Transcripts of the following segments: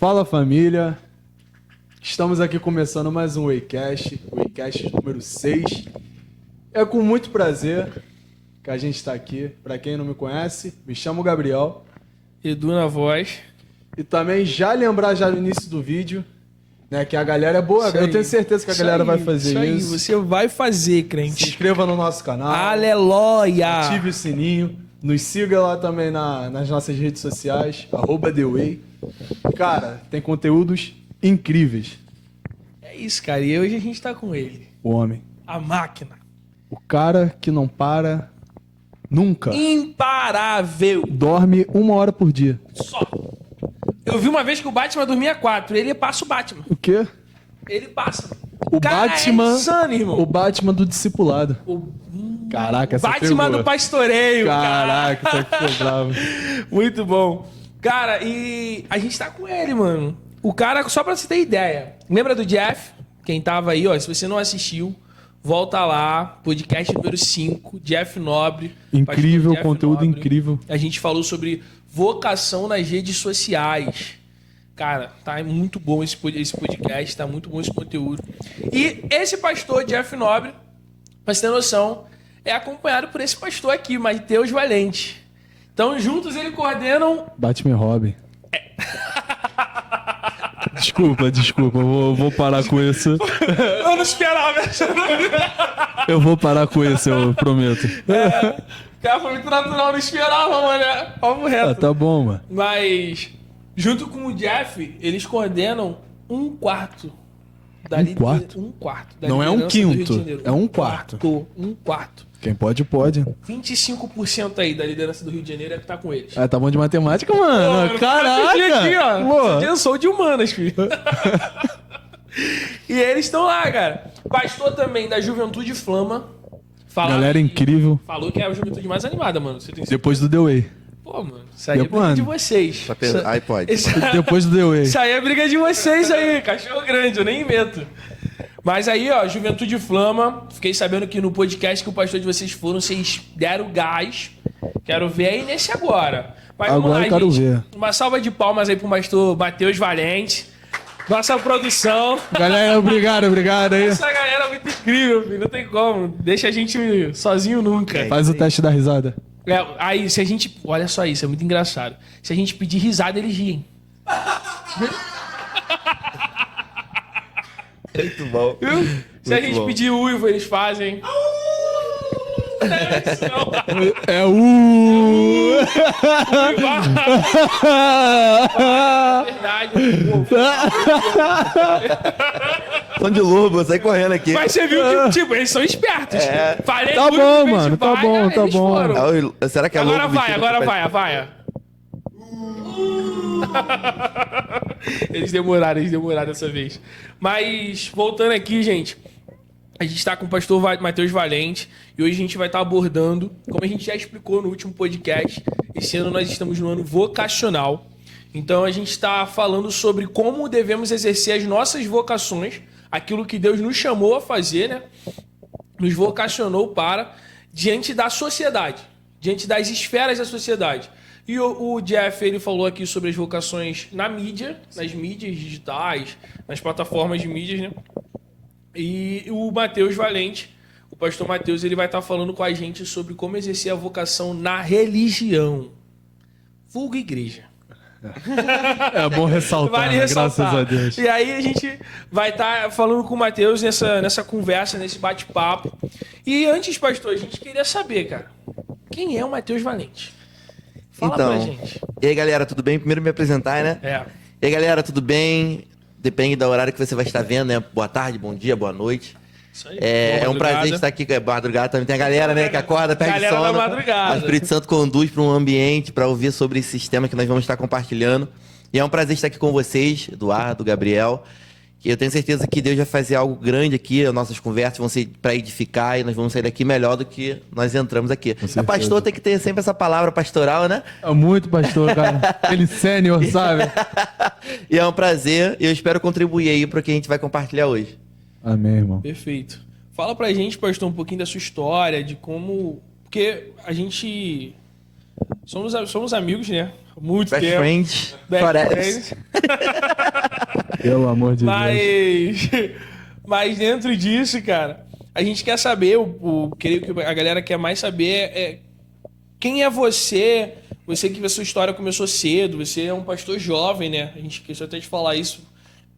Fala família, estamos aqui começando mais um Waycast, o Waycast número 6. É com muito prazer que a gente está aqui. Para quem não me conhece, me chamo Gabriel. Edu na voz. E também já lembrar já no início do vídeo, né, que a galera é boa. Eu tenho certeza que a galera vai fazer isso. Você vai fazer, Se crente. inscreva no nosso canal. Aleluia! Ative o sininho. Nos siga lá também nas nossas redes sociais, @TheWay. Cara, tem conteúdos incríveis. É isso, cara. E hoje a gente tá com ele. O homem. A máquina. O cara que não para nunca. Imparável. Dorme 1 hora por dia. Só. Eu vi uma vez que o Batman dormia 4. Ele passa o Batman. O quê? Ele passa. O Cara, Batman. é insano, irmão. O Batman do discipulado. Caraca, essa Batman pegou. do pastoreio. Caraca, isso aqui foi bravo. Muito bom. Cara, e a gente tá com ele, mano. O cara, só pra você ter ideia, lembra do Jeff? Quem tava aí, ó, se você não assistiu, volta lá, podcast número 5, Jeff Nobre. Incrível, Jeff conteúdo Nobre. incrível. A gente falou sobre vocação nas redes sociais. Cara, tá muito bom esse podcast, tá muito bom esse conteúdo. E esse pastor, Jeff Nobre, pra você ter noção, é acompanhado por esse pastor aqui, Matheus Valente. Então, juntos eles coordenam... Batman Robin. Desculpa, eu vou parar com isso. Eu não esperava essa. Eu vou parar com isso, eu prometo. Cara, foi muito natural, não esperava, mano. Vamos reto. Ah, tá bom, mano. Mas, junto com o Jeff, eles coordenam 1/4 da Um liderança. quarto? 1/4 da Não é um liderança do Rio de quinto, Janeiro. é 1/4. 1/4. Quem pode, pode. 25% aí da liderança do Rio de Janeiro é que tá com eles. Ah, tá bom de matemática, mano. Caraca! Aqui, ó. Pô. Eu sou de humanas, filho. E eles estão lá, cara. Pastor também da Juventude Flama. Galera incrível. Falou que é a juventude mais animada, mano. Você tem Depois do The Way. Pô, mano, isso aí é Depois, briga de mano. vocês. Aí pode. Depois do The Way. Isso aí é briga de vocês aí, cachorro grande, eu nem meto. Mas aí, ó, Juventude Flama, fiquei sabendo que no podcast que o pastor de vocês foram, vocês deram gás. Quero ver aí nesse agora. Mas vamos Agora lá, eu quero gente. ver. Uma salva de palmas aí pro pastor Matheus Valente. Nossa produção. Galera, obrigado aí. Essa galera é muito incrível, filho. Não tem como. Deixa a gente sozinho nunca. Faz o teste da risada. É, aí, se a gente... Olha só isso, é muito engraçado. Se a gente pedir risada, eles riem. Muito bom. Viu? Se a Muito gente bom. pedir uivo, eles fazem... É o. Verdade. Som de lobo, sai correndo aqui. Mas você viu que, tipo, eles são espertos. Falei Tá tudo, bom, fez mano, tá vaia, bom, tá eles bom. foram. Será que é Agora lobo? vai, vestido agora com- vai, a vaia. Eles demoraram dessa vez. Mas, voltando aqui, gente. A gente está com o pastor Matheus Valente e hoje a gente vai estar abordando, como a gente já explicou no último podcast, esse ano nós estamos no ano vocacional. Então a gente está falando sobre como devemos exercer as nossas vocações, aquilo que Deus nos chamou a fazer, né? Nos vocacionou para, diante da sociedade, diante das esferas da sociedade. E o Jeff, ele falou aqui sobre as vocações na mídia, nas mídias digitais, nas plataformas de mídias, né? E o Matheus Valente, o pastor Matheus, ele vai estar falando com a gente sobre como exercer a vocação na religião. Vulgo igreja. É bom ressaltar, Vale né? ressaltar. Graças a Deus. E aí a gente vai estar falando com o Matheus nessa conversa, nesse bate-papo. E antes, pastor, a gente queria saber, cara, quem é o Matheus Valente? Fala pra gente. E aí, galera, tudo bem? Primeiro me apresentar, né? É. E aí, galera, tudo bem? Depende do horário que você vai estar vendo, né? Boa tarde, bom dia, boa noite. Isso aí. É Boa um prazer madrugada. estar aqui com a madrugada. Também tem a galera, né, que acorda, perde Galera da sono. madrugada. O Espírito Santo conduz para um ambiente para ouvir sobre esse sistema que nós vamos estar compartilhando. E é um prazer estar aqui com vocês, Eduardo, Gabriel. Que eu tenho certeza que Deus vai fazer algo grande aqui. As nossas conversas vão ser para edificar e nós vamos sair daqui melhor do que nós entramos aqui. certeza. A pastor tem que ter sempre essa palavra pastoral, né? É muito, pastor, cara. Ele sênior, sabe? E é um prazer. E eu espero contribuir aí para o que a gente vai compartilhar hoje. Amém, irmão. Perfeito. Fala pra gente, pastor, um pouquinho da sua história, de como... Porque a gente Somos amigos, né? Há muito Best tempo. friends, Best forever. friends. Pelo amor de Deus. Mas dentro disso, cara, a gente quer saber, creio que a galera quer mais saber quem é você. Você que a sua história começou cedo, você é um pastor jovem, né? A gente quis até te falar isso.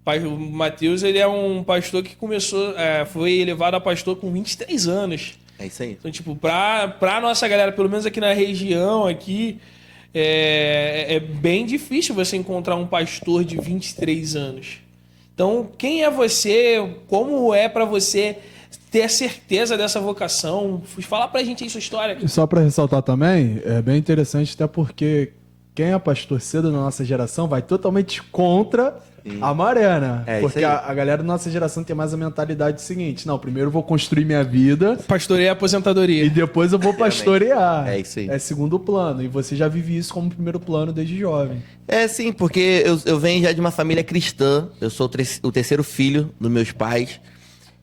O Matheus, ele é um pastor que começou, foi elevado a pastor com 23 anos. É isso aí. Então, tipo, pra nossa galera, pelo menos aqui na região, aqui, é bem difícil você encontrar um pastor de 23 anos. Então, quem é você? Como é pra você ter a certeza dessa vocação? Fala pra gente aí sua história. E só para ressaltar também, é bem interessante, até porque quem é pastor cedo na nossa geração vai totalmente contra a maré, né? É, porque isso aí. a galera da nossa geração tem mais a mentalidade seguinte: não, primeiro eu vou construir minha vida Pastoreia a aposentadoria. e depois eu vou pastorear. É isso aí. É segundo plano. E você já vive isso como primeiro plano desde jovem. É, sim, porque eu venho já de uma família cristã. Eu sou o terceiro filho dos meus pais.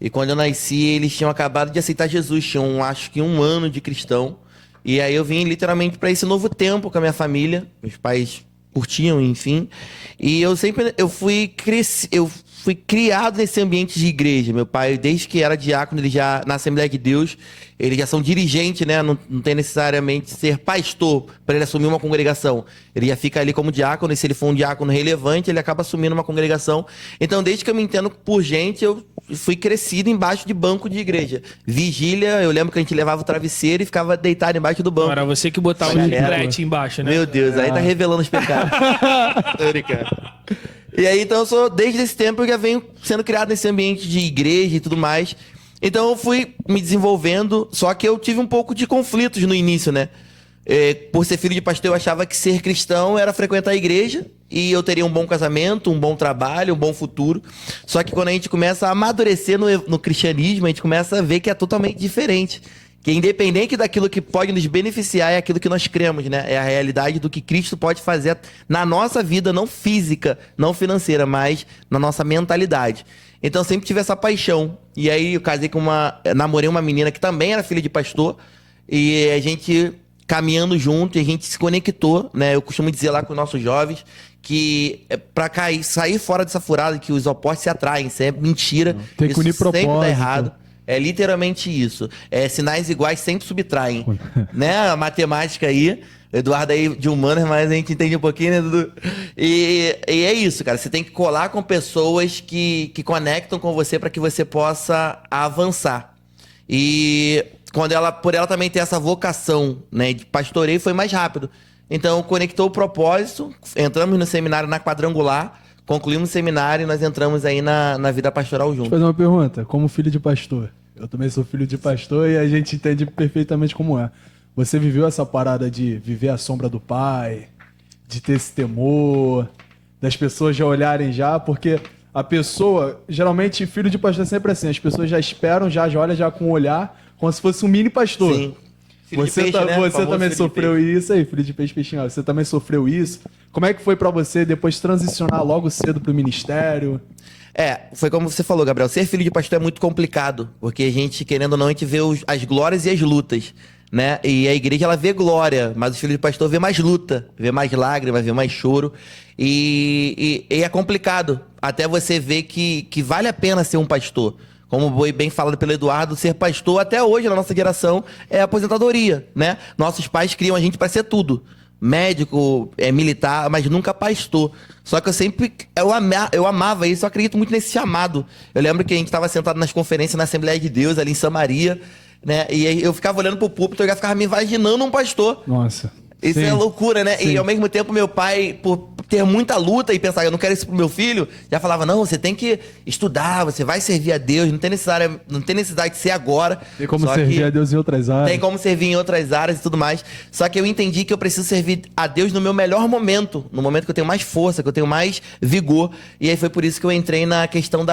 E quando eu nasci, eles tinham acabado de aceitar Jesus. Tinham, acho que, 1 ano de cristão. E aí eu vim literalmente para esse novo tempo com a minha família. Meus pais curtiam, enfim. E eu fui criado nesse ambiente de igreja. Meu pai, desde que era diácono, ele já, na Assembleia de Deus, eles já são dirigentes, né? Não tem necessariamente ser pastor para ele assumir uma congregação. Ele já fica ali como diácono, e se ele for um diácono relevante, ele acaba assumindo uma congregação. Então, desde que eu me entendo por gente, eu fui crescido embaixo de banco de igreja. Vigília, eu lembro que a gente levava o travesseiro e ficava deitado embaixo do banco. Era você que botava o Galera, chiclete embaixo, né? Meu Deus, aí tá revelando os pecados. Tô brincando. E aí, então, desde esse tempo, eu já venho sendo criado nesse ambiente de igreja e tudo mais. Então, eu fui me desenvolvendo, só que eu tive um pouco de conflitos no início, né? Por ser filho de pastor, eu achava que ser cristão era frequentar a igreja e eu teria um bom casamento, um bom trabalho, um bom futuro. Só que quando a gente começa a amadurecer no cristianismo, a gente começa a ver que é totalmente diferente. Que independente daquilo que pode nos beneficiar, é aquilo que nós cremos, né? É a realidade do que Cristo pode fazer na nossa vida, não física, não financeira, mas na nossa mentalidade. Então eu sempre tive essa paixão. E aí eu casei namorei uma menina que também era filha de pastor. E a gente caminhando junto, e a gente se conectou, né? Eu costumo dizer lá com os nossos jovens que pra sair fora dessa furada, que os opostos se atraem, isso é mentira. Tem que unir Isso sempre dá propósito. errado. É literalmente isso. Sinais iguais sempre subtraem. Né? A matemática aí. Eduardo aí de humanas, mas a gente entende um pouquinho, né, Dudu? E é isso, cara. Você tem que colar com pessoas que conectam com você para que você possa avançar. E por ela também ter essa vocação, né, de pastoreio, foi mais rápido. Então, conectou o propósito, entramos no seminário na Quadrangular, concluímos o seminário e nós entramos aí na vida pastoral junto. Deixa eu fazer uma pergunta. Como filho de pastor, eu também sou filho de pastor e a gente entende perfeitamente como é. Você viveu essa parada de viver à sombra do pai, de ter esse temor, das pessoas já olharem já, porque a pessoa, geralmente filho de pastor é sempre assim, as pessoas já esperam, já olham já com o olhar, como se fosse um mini pastor. Sim. Filho de Você, peixe, né? você Famoso também filho de sofreu peixe. isso aí, filho de peixe, peixinho. Você também sofreu isso. Como é que foi pra você depois transicionar logo cedo pro ministério? Foi como você falou, Gabriel. Ser filho de pastor é muito complicado, porque a gente, querendo ou não, a gente vê as glórias e as lutas, né? E a igreja, ela vê glória, mas o filho de pastor vê mais luta, vê mais lágrimas, vê mais choro. E é complicado, até você ver que vale a pena ser um pastor. Como foi bem falado pelo Eduardo, ser pastor até hoje na nossa geração é aposentadoria, né? Nossos pais criam a gente para ser tudo. Médico, militar, mas nunca pastor. Só que eu amava isso, eu acredito muito nesse chamado. Eu lembro que a gente estava sentado nas conferências na Assembleia de Deus, ali em Samaria, né? E aí eu ficava olhando pro púlpito e eu já ficava me imaginando um pastor. Nossa. Isso Sim. é loucura, né? Sim. E ao mesmo tempo, meu pai, por ter muita luta e pensar, eu não quero isso pro meu filho, já falava, não, você tem que estudar, você vai servir a Deus, não tem necessidade de ser agora. Tem como Só servir que a Deus em outras áreas. tem como servir em outras áreas e tudo mais. Só que eu entendi que eu preciso servir a Deus no meu melhor momento, no momento que eu tenho mais força, que eu tenho mais vigor. E aí foi por isso que eu entrei na questão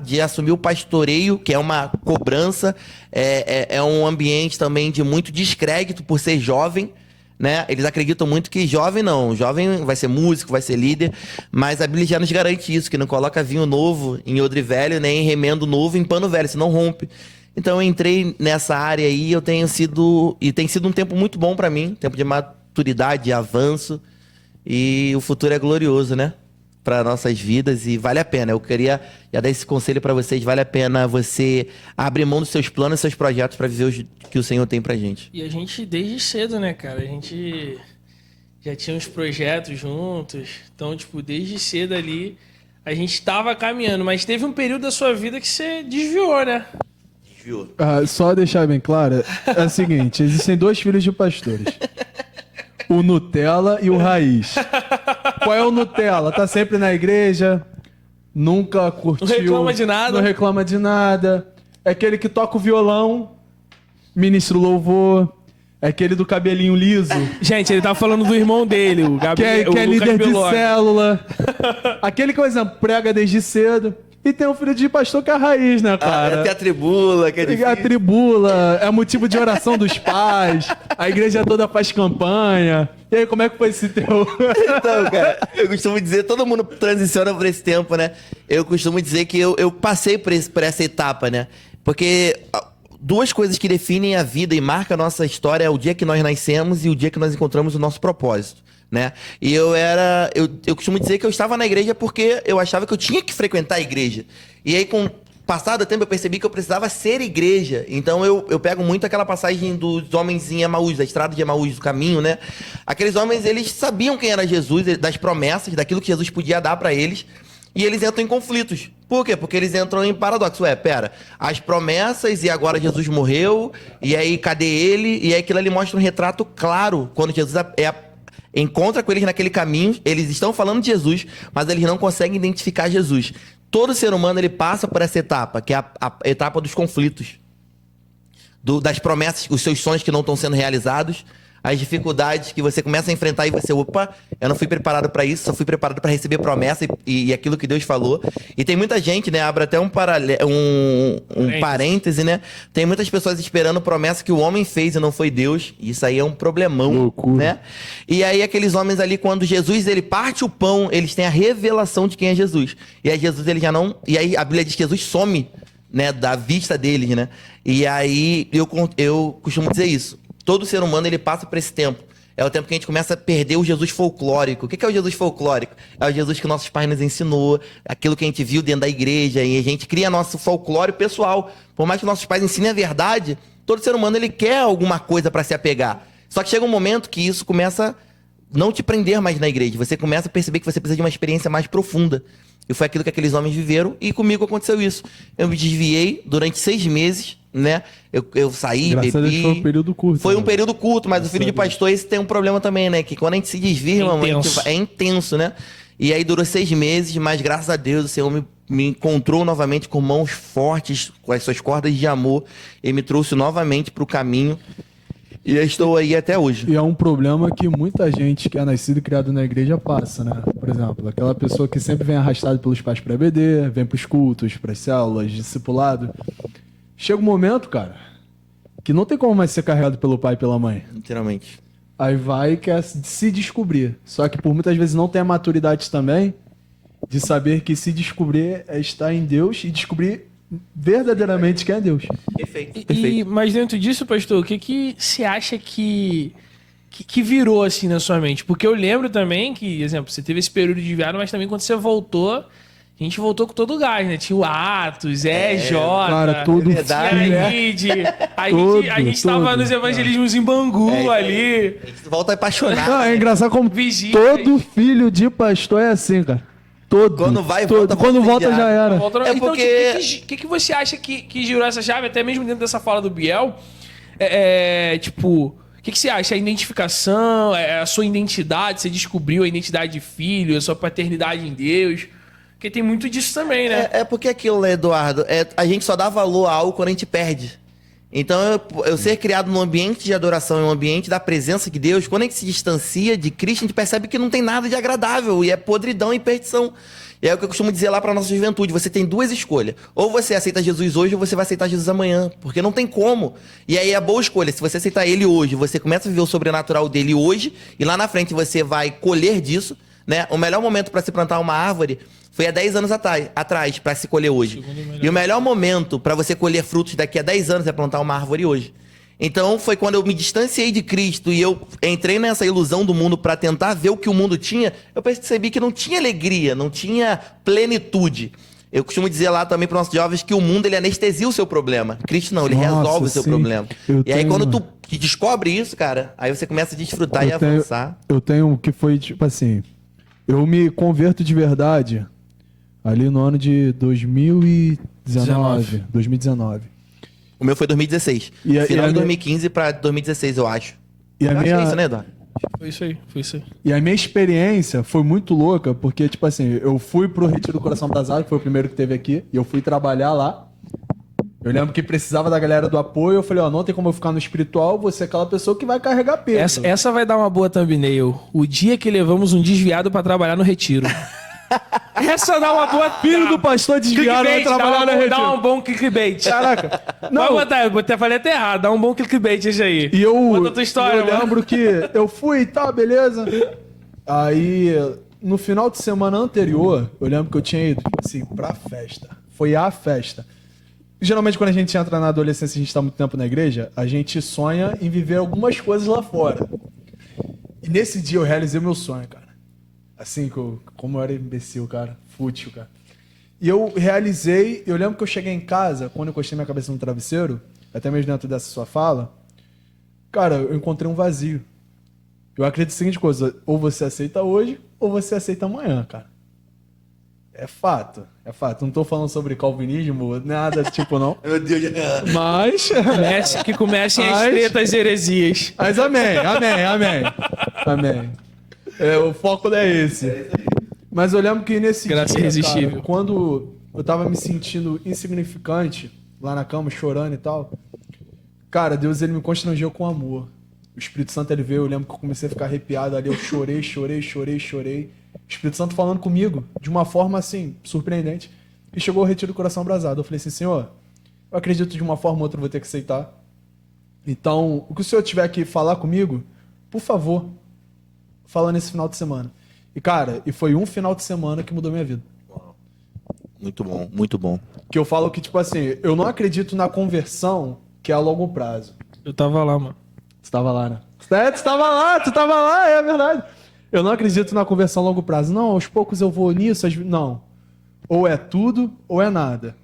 de assumir o pastoreio, que é uma cobrança, é um ambiente também de muito descrédito por ser jovem, né? Eles acreditam muito que jovem vai ser músico, vai ser líder, mas a Bíblia já nos garante isso, que não coloca vinho novo em odre velho, nem remendo novo em pano velho, senão rompe. Então eu entrei nessa área aí, tem sido um tempo muito bom pra mim, tempo de maturidade, de avanço. E o futuro é glorioso, né? Para nossas vidas e vale a pena. Eu queria já dar esse conselho para vocês. Vale a pena você abrir mão dos seus planos e seus projetos para viver o que o Senhor tem pra gente. E a gente desde cedo, né, cara? A gente já tinha uns projetos juntos. Então, tipo, desde cedo ali a gente tava caminhando. Mas teve um período da sua vida que você desviou, né? Desviou. Só deixar bem claro, é o seguinte, existem 2 filhos de pastores. O Nutella e o Raiz. Qual é o Nutella? Tá sempre na igreja, nunca curtiu. Não reclama de nada. Não reclama de nada. É aquele que toca o violão, ministra o louvor. É aquele do cabelinho liso. Gente, ele tá falando do irmão dele, o Gabriel. Que é o Lucas líder de Bellotti. célula. Aquele que, por exemplo, prega desde cedo. E tem um filho de pastor que é a Raiz, né, cara? Tem a tribula, que é difícil. A tribula, é motivo de oração dos pais, a igreja toda faz campanha. E aí, como é que foi esse teu? Então, cara, eu costumo dizer, todo mundo transiciona por esse tempo, né? Eu costumo dizer que eu passei por essa etapa, né? Porque 2 coisas que definem a vida e marcam a nossa história é o dia que nós nascemos e o dia que nós encontramos o nosso propósito. Né? E eu costumo dizer que eu estava na igreja porque eu achava que eu tinha que frequentar a igreja. E aí, com o passar do tempo, eu percebi que eu precisava ser igreja. Então, eu pego muito aquela passagem dos homens em Emaús, da estrada de Emaús, do caminho, né? Aqueles homens, eles sabiam quem era Jesus, das promessas, daquilo que Jesus podia dar para eles. E eles entram em conflitos. Por quê? Porque eles entram em paradoxo. Pera, as promessas e agora Jesus morreu, e aí cadê ele? E aí aquilo ali mostra um retrato claro, quando Jesus encontra com eles naquele caminho, eles estão falando de Jesus, mas eles não conseguem identificar Jesus. Todo ser humano ele passa por essa etapa, que é a etapa dos conflitos, das promessas, os seus sonhos que não estão sendo realizados, as dificuldades que você começa a enfrentar e você, opa, eu não fui preparado para isso, só fui preparado para receber promessa e aquilo que Deus falou. E tem muita gente, né, abre até um parêntese, né? Tem muitas pessoas esperando promessa que o homem fez e não foi Deus. Isso aí é um problemão, loucura, né? E aí aqueles homens ali, quando Jesus ele parte o pão, eles têm a revelação de quem é Jesus. E aí Jesus ele já não, e aí a Bíblia diz que Jesus some, né, da vista deles, né? E aí eu costumo dizer isso. Todo ser humano, ele passa por esse tempo. É o tempo que a gente começa a perder o Jesus folclórico. O que é o Jesus folclórico? É o Jesus que nossos pais nos ensinou, aquilo que a gente viu dentro da igreja, e a gente cria nosso folclore pessoal. Por mais que nossos pais ensinem a verdade, todo ser humano, ele quer alguma coisa para se apegar. Só que chega um momento que isso começa a não te prender mais na igreja. Você começa a perceber que você precisa de uma experiência mais profunda. E foi aquilo que aqueles homens viveram, e comigo aconteceu isso. Eu me desviei durante 6 meses, né? Eu saí, Graças bebi. a Deus foi um período curto. Foi um né? período curto, mas o filho de pastor, esse tem um problema também, né? Que quando a gente se desvia, irmão, é intenso, né? E aí durou 6 meses, mas graças a Deus o Senhor me encontrou novamente com mãos fortes, com as suas cordas de amor, e me trouxe novamente para o caminho. E eu estou aí até hoje. E é um problema que muita gente que é nascido e criado na igreja passa, né? Por exemplo, aquela pessoa que sempre vem arrastada pelos pais para EBD, vem para os cultos, para as células, discipulado. Chega um momento, cara, que não tem como mais ser carregado pelo pai e pela mãe. Literalmente. Aí vai e quer se descobrir. Só que por muitas vezes não tem a maturidade também de saber que se descobrir é estar em Deus e descobrir verdadeiramente quem é Deus. Perfeito. Mas dentro disso, pastor, o que você acha que virou assim na sua mente? Porque eu lembro também que, exemplo, você teve esse período de viagem, mas também quando você voltou, a gente voltou com todo o gás, né? Tinha o Atos, EJ, Cara, tudo a gente tava nos evangelismos em Bangu ali. A gente volta apaixonado. Não, é engraçado como Vigília. todo filho de pastor é assim, cara. Todo. Quando vai, todo. volta, Quando volta já era. É porque- Então, o que você acha que girou essa chave, até mesmo dentro dessa fala do Biel? Tipo, o que você acha? A identificação, a sua identidade, você descobriu a identidade de filho, a sua paternidade em Deus? Porque tem muito disso também, né? É porque aquilo, né, Eduardo, a gente só dá valor a algo quando a gente perde. Então, eu ser criado num ambiente de adoração, em um ambiente da presença de Deus, quando a gente se distancia de Cristo, a gente percebe que não tem nada de agradável, e é podridão e perdição. E é o que eu costumo dizer lá para nossa juventude, você tem 2 escolhas. Ou você aceita Jesus hoje, ou você vai aceitar Jesus amanhã, porque não tem como. E aí é a boa escolha, se você aceitar ele hoje, você começa a viver o sobrenatural dele hoje, e lá na frente você vai colher disso, né? O melhor momento para se plantar uma árvore foi há 10 anos atrás para se colher hoje. E o melhor momento para você colher frutos daqui a 10 anos é plantar uma árvore hoje. Então foi quando eu me distanciei de Cristo e eu entrei nessa ilusão do mundo para tentar ver o que o mundo tinha, eu percebi que não tinha alegria, não tinha plenitude. Eu costumo dizer lá também para os nossos jovens que o mundo ele anestesia o seu problema. Cristo não, ele resolve o seu problema. E aí quando tu descobre isso, cara, aí você começa a desfrutar e avançar. Eu tenho que foi tipo assim, eu me converto de verdade ali no ano de 2019. O meu foi 2016. Final de 2015 para 2016, eu acho. E a minha... é isso, né, Eduardo? Foi isso aí. E a minha experiência foi muito louca, porque, tipo assim, eu fui pro Retiro do Coração Abrasado, que foi o primeiro que teve aqui, e eu fui trabalhar lá. Eu lembro que precisava da galera do apoio, eu falei, ó, não tem como eu ficar no espiritual, você é aquela pessoa que vai carregar peso. Essa vai dar uma boa thumbnail. O dia que levamos um desviado pra trabalhar no Retiro. Essa dá uma boa... Filho do pastor desviado vai trabalhar no Retiro. Dá um bom clickbait. Caraca. Não. Pode botar, falei até errado, dá um bom clickbait esse aí. E conta a tua história, eu lembro que eu fui e tal, beleza. Aí, no final de semana anterior, eu lembro que eu tinha ido, tipo assim, pra festa. Foi a festa. Geralmente, quando a gente entra na adolescência e a gente tá muito tempo na igreja, a gente sonha em viver algumas coisas lá fora. E nesse dia eu realizei o meu sonho, cara. Assim, como eu era imbecil, cara. Fútil, cara. E eu realizei, eu lembro que eu cheguei em casa, quando eu encostei minha cabeça no travesseiro, até mesmo dentro dessa sua fala, cara, eu encontrei um vazio. Eu acredito na seguinte coisa, ou você aceita hoje, ou você aceita amanhã, cara. É fato. Não tô falando sobre calvinismo, nada tipo não. Meu Deus. Mas... Que comecem as tretas heresias. Mas amém. O foco não é esse. Mas eu lembro que nesse Graça dia, irresistível. cara, quando eu tava me sentindo insignificante, lá na cama, chorando e tal, cara, Deus ele me constrangeu com amor. O Espírito Santo ele veio, eu lembro que eu comecei a ficar arrepiado ali, eu chorei. O Espírito Santo falando comigo de uma forma assim, surpreendente. E chegou o Retiro do Coração Abrasado. Eu falei assim, Senhor, eu acredito de uma forma ou outra eu vou ter que aceitar. Então, o que o Senhor tiver que falar comigo, por favor, fala nesse final de semana. E, cara, foi um final de semana que mudou minha vida. Muito bom, muito bom. Que eu falo que, tipo assim, eu não acredito na conversão que é a longo prazo. Eu tava lá, mano. Tu tava lá, né? Tu tava lá, é verdade. Eu não acredito na conversão a longo prazo. Não, aos poucos eu vou nisso, não. Ou é tudo, ou é nada.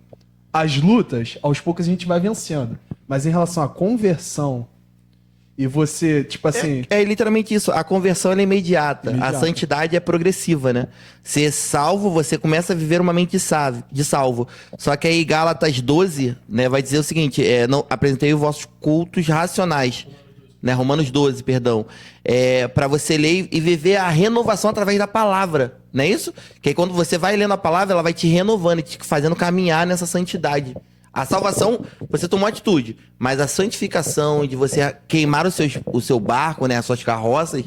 As lutas, aos poucos a gente vai vencendo. Mas em relação à conversão, e você, tipo assim... É literalmente isso. A conversão ela é imediata. A santidade é progressiva, né? Ser salvo, você começa a viver uma mente de salvo. Só que aí Gálatas 12, né, vai dizer o seguinte, não, apresentei os vossos cultos racionais. Né, Romanos 12, perdão. Para você ler e viver a renovação através da palavra. Não é isso? Que aí quando você vai lendo a palavra, ela vai te renovando, te fazendo caminhar nessa santidade. A salvação, você tomou atitude, mas a santificação de você queimar o seu barco, né, as suas carroças,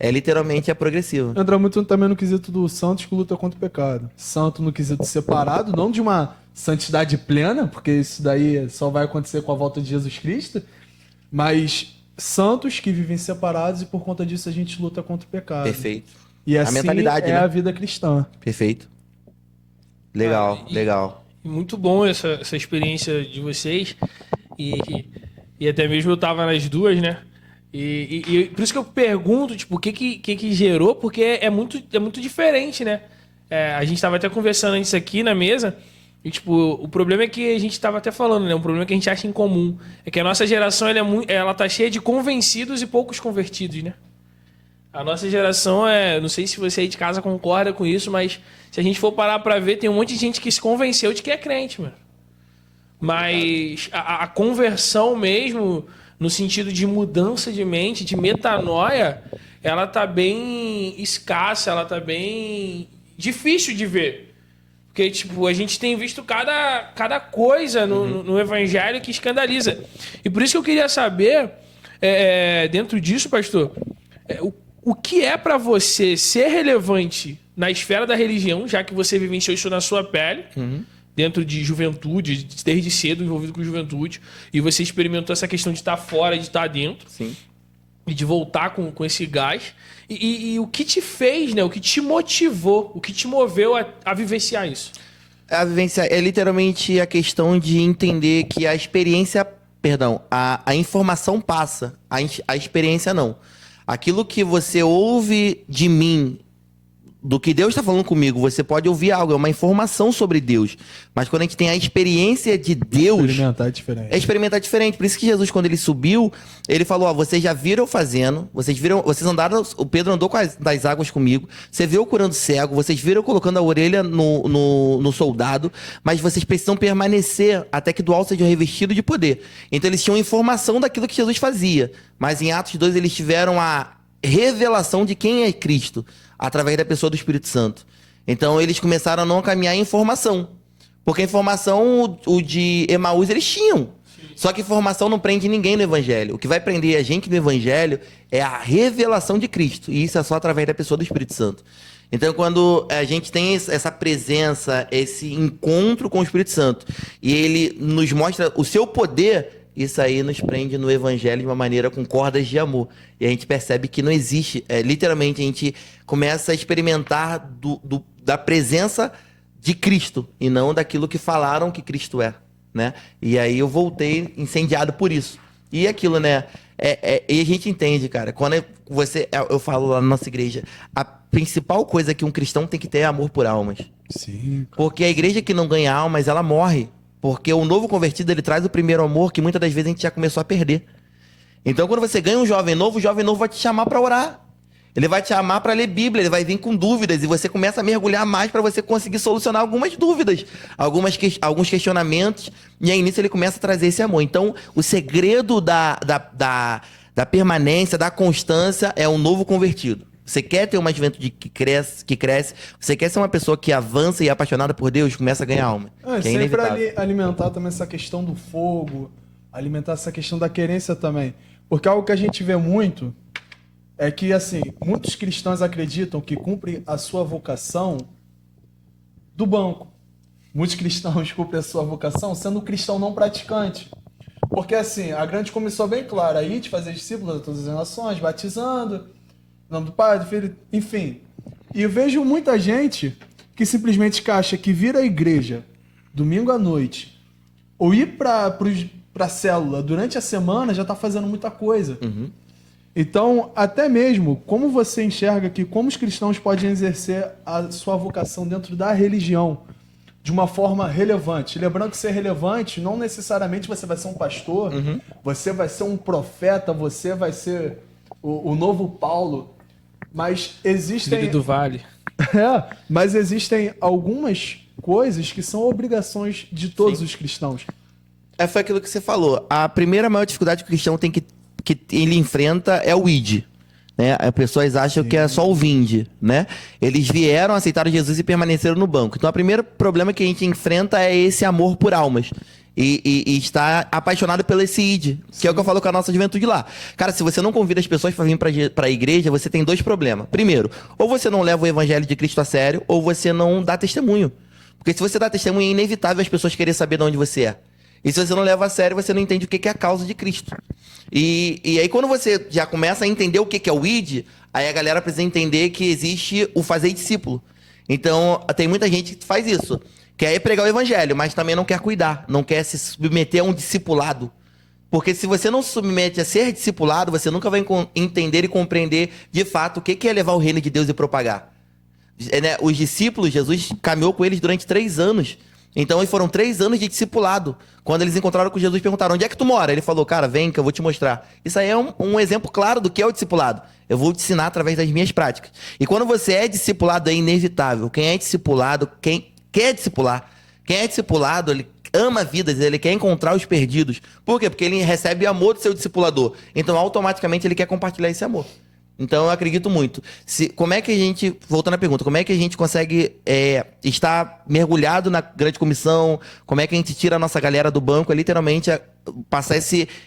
literalmente progressiva. Entra muito também no quesito do santos que luta contra o pecado. Santo no quesito separado, não de uma santidade plena, porque isso daí só vai acontecer com a volta de Jesus Cristo, mas santos que vivem separados e por conta disso a gente luta contra o pecado. Perfeito. E assim a mentalidade, né? a vida cristã. Perfeito. Legal, legal. Muito bom essa experiência de vocês. E até mesmo eu tava nas duas, né? E por isso que eu pergunto, tipo, o que gerou, porque é muito diferente, né? A gente tava até conversando antes aqui na mesa, e tipo, o problema é que a gente tava até falando, né? Um problema que a gente acha em comum. É que a nossa geração, ela tá cheia de convencidos e poucos convertidos, né? A nossa geração não sei se você aí de casa concorda com isso, mas se a gente for parar pra ver, tem um monte de gente que se convenceu de que é crente, mano. Mas a conversão mesmo, no sentido de mudança de mente, de metanoia, ela tá bem escassa, ela tá bem difícil de ver. Porque, tipo, a gente tem visto cada coisa no evangelho que escandaliza. E por isso que eu queria saber, dentro disso, pastor, o que é pra você ser relevante na esfera da religião, já que você vivenciou isso na sua pele, dentro de juventude, desde cedo envolvido com juventude, e você experimentou essa questão de estar fora e de estar dentro. Sim. E de voltar com esse gás. E o que te fez, né? O que te motivou, o que te moveu a vivenciar isso? A vivência é literalmente a questão de entender que a experiência Perdão, a informação passa, a experiência não. Aquilo que você ouve de mim, do que Deus está falando comigo, você pode ouvir algo, é uma informação sobre Deus. Mas quando a gente tem a experiência de Deus... Experimentar é diferente. É experimentar diferente. Por isso que Jesus, quando ele subiu, ele falou, ó, vocês já viram fazendo, vocês andaram, o Pedro andou das águas comigo, você viu eu curando cego, vocês viram eu colocando a orelha no soldado, mas vocês precisam permanecer até que do alto sejam revestidos de poder. Então eles tinham informação daquilo que Jesus fazia. Mas em Atos 2 eles tiveram a revelação de quem é Cristo, através da pessoa do Espírito Santo. Então eles começaram a não caminhar em informação. Porque a informação, o de Emaús, eles tinham. Só que informação não prende ninguém no Evangelho. O que vai prender a gente no Evangelho é a revelação de Cristo. E isso é só através da pessoa do Espírito Santo. Então, quando a gente tem essa presença, esse encontro com o Espírito Santo, e ele nos mostra o seu poder, isso aí nos prende no Evangelho de uma maneira com cordas de amor. E a gente percebe que não existe. Literalmente, a gente começa a experimentar da presença de Cristo e não daquilo que falaram que Cristo é, né? E aí eu voltei incendiado por isso. E aquilo, né? E a gente entende, cara. Quando eu falo lá na nossa igreja, a principal coisa que um cristão tem que ter é amor por almas. Sim. Porque a igreja que não ganha almas, ela morre. Porque o novo convertido, ele traz o primeiro amor que muitas das vezes a gente já começou a perder. Então, quando você ganha um jovem novo, o jovem novo vai te chamar para orar. Ele vai te chamar para ler Bíblia, ele vai vir com dúvidas e você começa a mergulhar mais para você conseguir solucionar algumas dúvidas, alguns questionamentos, e aí nisso ele começa a trazer esse amor. Então, o segredo da permanência, da constância é um novo convertido. Você quer ter uma juventude que cresce, você quer ser uma pessoa que avança e é apaixonada por Deus, começa a ganhar alma. Que é sempre inevitável. alimentar também essa questão do fogo, alimentar essa questão da querência também. Porque algo que a gente vê muito é que, assim, muitos cristãos acreditam que cumprem a sua vocação do banco. Muitos cristãos cumprem a sua vocação sendo um cristão não praticante. Porque, assim, a grande comissão é bem clara, aí de fazer discípulos de todas as nações, batizando, em nome do Pai, do Filho, enfim. E eu vejo muita gente que simplesmente acha que vir à igreja domingo à noite ou ir para a célula durante a semana já está fazendo muita coisa. Uhum. Então, até mesmo, como você enxerga que como os cristãos podem exercer a sua vocação dentro da religião de uma forma relevante? Lembrando que ser relevante, não necessariamente você vai ser um pastor, você vai ser um profeta, você vai ser o novo Paulo, mas existem... Filho do Vale. Mas existem algumas coisas que são obrigações de todos os cristãos. Foi aquilo que você falou. A primeira maior dificuldade que o cristão tem que ele enfrenta é o id, né? As pessoas acham que é só o vinde, né? Eles vieram, aceitaram Jesus e permaneceram no banco. Então, o primeiro problema que a gente enfrenta é esse amor por almas. E estar apaixonado pelo esse id, que é o que eu falo com a nossa juventude lá. Cara, se você não convida as pessoas para vir para a igreja, você tem dois problemas. Primeiro, ou você não leva o evangelho de Cristo a sério, ou você não dá testemunho. Porque se você dá testemunho, é inevitável as pessoas quererem saber de onde você é. E se você não leva a sério, você não entende o que é a causa de Cristo. E aí, quando você já começa a entender o que é o id, aí a galera precisa entender que existe o fazer discípulo. Então, tem muita gente que faz isso. Quer pregar o evangelho, mas também não quer cuidar, não quer se submeter a um discipulado. Porque se você não se submete a ser discipulado, você nunca vai entender e compreender de fato o que é levar o reino de Deus e propagar. Os discípulos, Jesus caminhou com eles durante 3 anos. Então, foram 3 anos de discipulado. Quando eles encontraram com Jesus, perguntaram, onde é que tu mora? Ele falou, cara, vem que eu vou te mostrar. Isso aí é um exemplo claro do que é o discipulado. Eu vou te ensinar através das minhas práticas. E quando você é discipulado, é inevitável. Quem é discipulado, quem quer discipular, quem é discipulado, ele ama vidas, ele quer encontrar os perdidos. Por quê? Porque ele recebe amor do seu discipulador. Então, automaticamente, ele quer compartilhar esse amor. Então, eu acredito muito. Como é que a gente, voltando à pergunta, como é que a gente consegue estar mergulhado na grande comissão? Como é que a gente tira a nossa galera do banco? É literalmente passar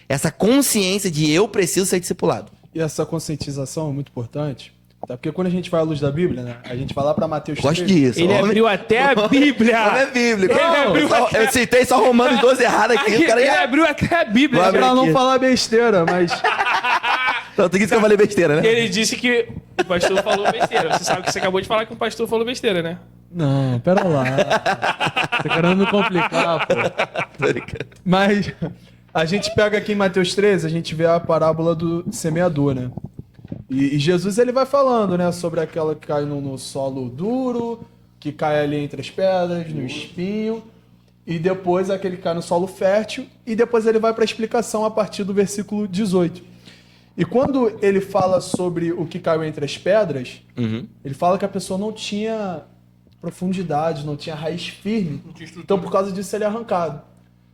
essa consciência de eu preciso ser discipulado. E essa conscientização é muito importante, tá? Porque quando a gente vai à luz da Bíblia, né? A gente vai lá para Mateus 3. Gosto disso. Ele abriu até a Bíblia. Não é bíblico. Não, eu citei só Romanos 12 errado aqui. Ele abriu até a Bíblia. Vou Pra abrir não aqui. falar besteira, mas... Então, tem que eu falei besteira, né? Ele disse que o pastor falou besteira. Você sabe que você acabou de falar que o pastor falou besteira, né? Não, pera lá. Tá querendo me complicar, pô. Tô brincando. Mas A gente pega aqui em Mateus 13, a gente vê a parábola do semeador, né? E Jesus ele vai falando, né, sobre aquela que cai no solo duro, que cai ali entre as pedras, no espinho, e depois aquele que cai no solo fértil, e depois ele vai para a explicação a partir do versículo 18. E quando ele fala sobre o que caiu entre as pedras, ele fala que a pessoa não tinha profundidade, não tinha raiz firme, então por causa disso ele é arrancado.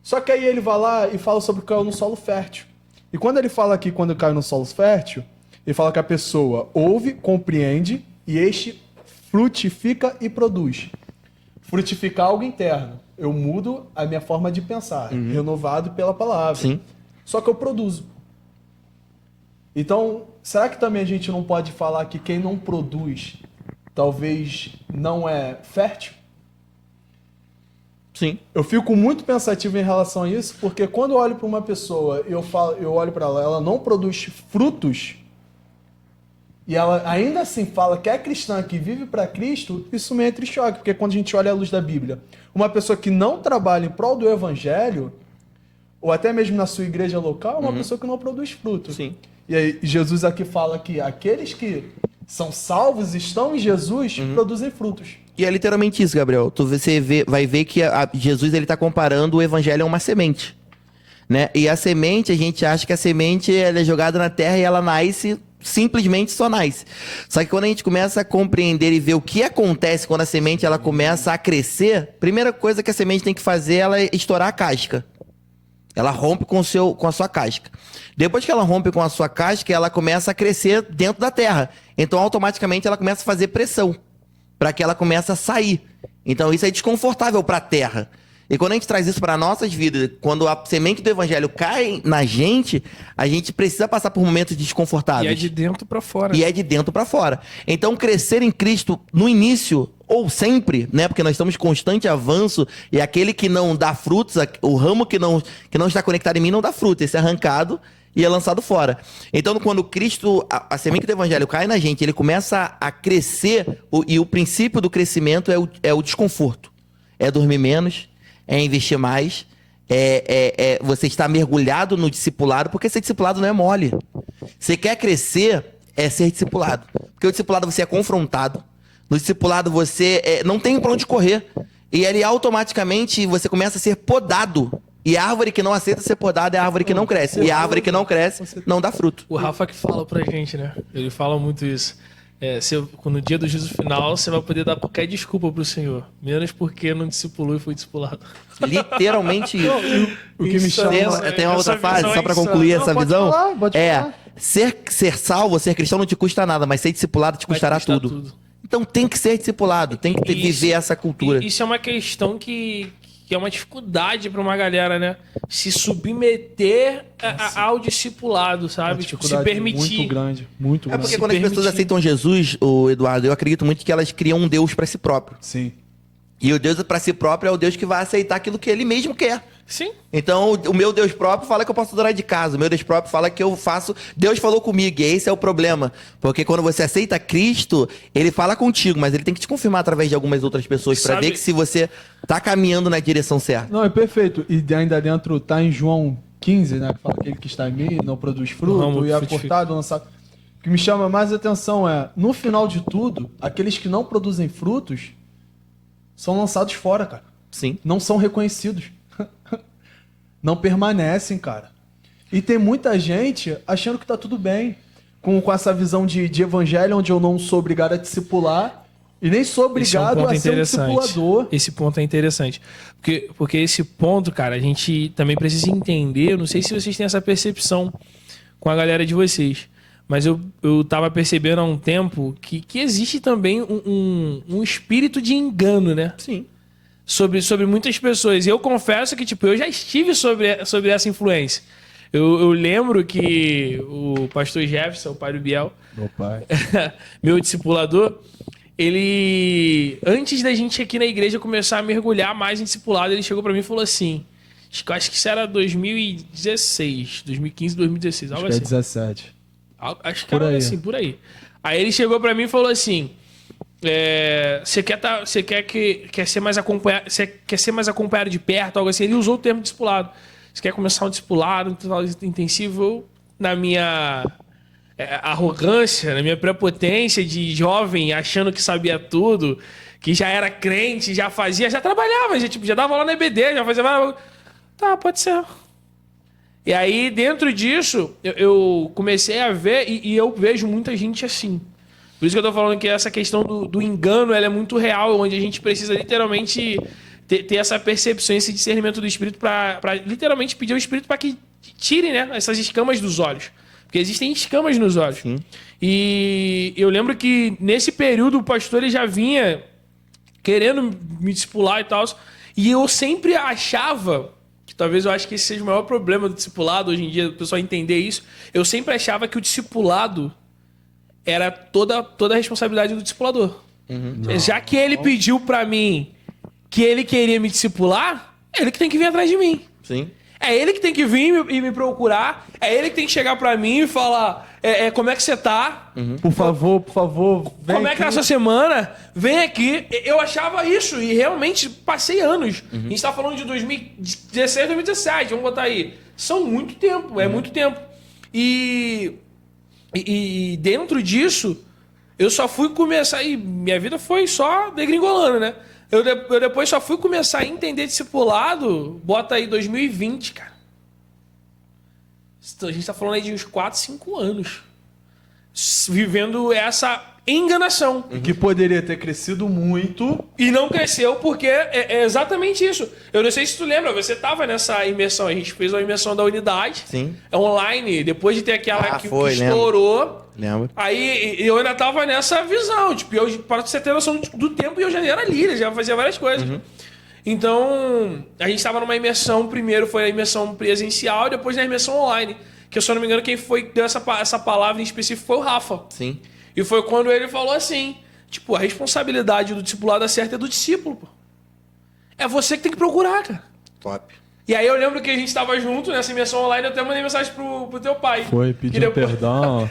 Só que aí ele vai lá e fala sobre o que caiu no solo fértil. E quando ele fala aqui, quando caiu no solo fértil, ele fala que a pessoa ouve, compreende, e este frutifica e produz. Frutificar algo interno. Eu mudo a minha forma de pensar, renovado pela palavra. Sim. Só que eu produzo. Então, será que também a gente não pode falar que quem não produz talvez não é fértil? Sim. Eu fico muito pensativo em relação a isso, porque quando eu olho para uma pessoa e eu olho para ela não produz frutos, e ela ainda assim fala que é cristã, que vive para Cristo, isso me entra em choque, porque quando a gente olha a luz da Bíblia, uma pessoa que não trabalha em prol do Evangelho, ou até mesmo na sua igreja local, é uma pessoa que não produz frutos. Sim. E aí Jesus aqui fala que aqueles que são salvos, estão em Jesus, produzem frutos. E é literalmente isso, Gabriel. Vai ver que Jesus ele tá comparando o evangelho a uma semente, né? E a semente, a gente acha que a semente ela é jogada na terra e ela nasce, simplesmente só nasce. Só que quando a gente começa a compreender e ver o que acontece quando a semente ela começa a crescer, primeira coisa que a semente tem que fazer ela é estourar a casca. Ela rompe com a sua casca. Depois que ela rompe com a sua casca, ela começa a crescer dentro da terra. Então, automaticamente, ela começa a fazer pressão para que ela comece a sair. Então, isso é desconfortável para a terra. E quando a gente traz isso para nossas vidas, quando a semente do evangelho cai na gente, a gente precisa passar por momentos desconfortáveis. E é de dentro para fora. E é de dentro para fora. Então, crescer em Cristo no início ou sempre, né? Porque nós estamos em constante avanço e aquele que não dá frutos, o ramo que não está conectado em mim não dá fruto. Esse é arrancado e é lançado fora. Então, quando Cristo, a semente do evangelho cai na gente, ele começa a crescer e o princípio do crescimento é o desconforto. É dormir menos, é investir mais, você estar mergulhado no discipulado, porque ser discipulado não é mole. Você quer crescer, é ser discipulado. Porque o discipulado você é confrontado. No discipulado você não tem pra onde correr. E ele automaticamente você começa a ser podado. E a árvore que não aceita ser podada é a árvore que não cresce. E a árvore que não cresce não dá fruto. O Rafa que fala pra gente, né? Ele fala muito isso. No dia do juízo final, você vai poder dar qualquer desculpa pro Senhor. Menos porque não discipulou e foi discipulado. Literalmente isso. O que me chama... Tem uma outra essa fase, visão só pra insana. concluir Não, essa pode visão. falar, pode falar. Ser salvo, ser cristão não te custa nada, mas ser discipulado te custará custar tudo. tudo. Então tem que ser discipulado, tem que viver essa cultura. Isso é uma questão que é uma dificuldade pra uma galera, né? Se submeter ao discipulado, sabe? Tipo, se permitir. Muito grande, muito É grande. porque Se quando as pessoas permitir. aceitam Jesus, o Eduardo, eu acredito muito que elas criam um Deus pra si próprio. Sim. E o Deus pra si próprio é o Deus que vai aceitar aquilo que ele mesmo quer. Sim. Então, o meu Deus próprio fala que eu posso adorar de casa. O meu Deus próprio fala que eu faço... Deus falou comigo, e esse é o problema. Porque quando você aceita Cristo, ele fala contigo, mas ele tem que te confirmar através de algumas outras pessoas pra Sabe- ver que se você tá caminhando na direção certa. Não, é perfeito. E ainda dentro tá em João 15, né? Que fala que aquele que está em mim não produz Não, fruto, e é frutifica. cortado, lançado. O que me chama mais atenção é, no final de tudo, aqueles que não produzem frutos são lançados fora, cara. Sim. Não são reconhecidos. Não permanecem, cara. E tem muita gente achando que tá tudo bem. Com essa visão de evangelho, onde eu não sou obrigado a discipular e nem sou Esse é um obrigado ponto a ser um discipulador. Esse ponto é interessante. Porque esse ponto, cara, a gente também precisa entender. Eu não sei se vocês têm essa percepção com a galera de vocês. Mas eu tava percebendo há um tempo que existe também um espírito de engano, né? Sim. Sobre muitas pessoas. E eu confesso que, tipo, eu já estive sobre essa influência. Eu lembro que o pastor Jefferson, o pai do Biel, Meu pai. meu discipulador, ele, antes da gente aqui na igreja começar a mergulhar mais em discipulado, ele chegou pra mim e falou assim, acho que isso era 2016, 2015, 2016, algo Acho que é assim. 17. Acho que Por era aí. assim, por aí. Aí ele chegou pra mim e falou assim, quer ser mais acompanhado de perto, algo assim. Ele usou o termo discipulado. você quer começar um discipulado, um discipulado intensivo? Eu, na minha arrogância, na minha prepotência de jovem, achando que sabia tudo, que já era crente, já fazia, já trabalhava, já dava lá na EBD, já fazia... Tá, pode ser. E aí, dentro disso, eu comecei a ver, e eu vejo muita gente assim. Por isso que eu tô falando que essa questão do engano, ela é muito real, onde a gente precisa literalmente ter essa percepção, esse discernimento do Espírito para literalmente pedir ao Espírito para que tire, né, essas escamas dos olhos. Porque existem escamas nos olhos. Sim. E eu lembro que nesse período o pastor ele já vinha querendo me discipular e tal. E eu sempre achava, que talvez eu acho que esse seja o maior problema do discipulado hoje em dia, o pessoal entender isso. Eu sempre achava que o discipulado era toda a responsabilidade do discipulador. Já que ele pediu pra mim que ele queria me discipular, é ele que tem que vir atrás de mim. Sim. É ele que tem que vir e me procurar. É ele que tem que chegar pra mim e falar como é que você tá? Por favor, vem Como é que é a sua semana? Vem aqui. Eu achava isso e realmente passei anos. A gente tá falando de 2016, 2017, vamos botar aí. São muito tempo, é muito tempo. E dentro disso, eu só fui começar... E minha vida foi só degringolando, né? Eu depois só fui começar a entender discipulado, bota aí 2020, cara. A gente tá falando aí de uns 4, 5 anos. Vivendo essa enganação. Que poderia ter crescido muito. E não cresceu porque é exatamente isso. Eu não sei se tu lembra, você tava nessa imersão. A gente fez uma imersão da unidade. Sim. Online, depois de ter aquela que foi, estourou. Lembro. Aí eu ainda tava nessa visão. Tipo, para você ter noção do tempo, eu já era líder, já fazia várias coisas. Então, a gente tava numa imersão. Primeiro foi a imersão presencial, depois na imersão online. Que, se eu não me engano, quem deu essa palavra em específico foi o Rafa. Sim. E foi quando ele falou assim, tipo, a responsabilidade do discipulado certa é do discípulo, pô. É você que tem que procurar, cara. Top. E aí eu lembro que a gente tava junto nessa imersão online, eu até mandei mensagem pro teu pai. Foi, pediu perdão.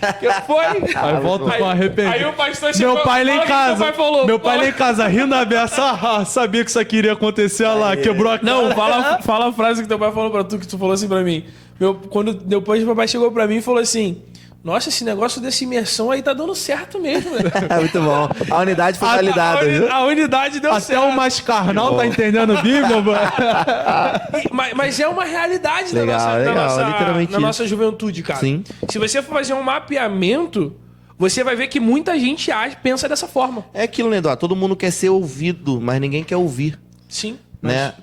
Foi. Aí volta com arrependido. Aí o pastor chegou... Meu pai lá em casa. Meu pai falou, Meu pai lá em casa, rindo a beça. Sabia que isso aqui iria acontecer, olha lá, quebrou a cara. Não, fala a frase que teu pai falou pra tu, que tu falou assim pra mim. Quando depois meu pai chegou pra mim e falou assim... Nossa, esse negócio dessa imersão aí tá dando certo mesmo, velho. Muito bom. A unidade foi validada, viu? A unidade deu certo. Até o mais carnal tá entendendo Bíblia, mano. Mas é uma realidade Legal, literalmente na nossa juventude, cara. Sim. Se você for fazer um mapeamento, você vai ver que muita gente pensa dessa forma. É aquilo, né, Eduardo? Todo mundo quer ser ouvido, mas ninguém quer ouvir. Sim. Né?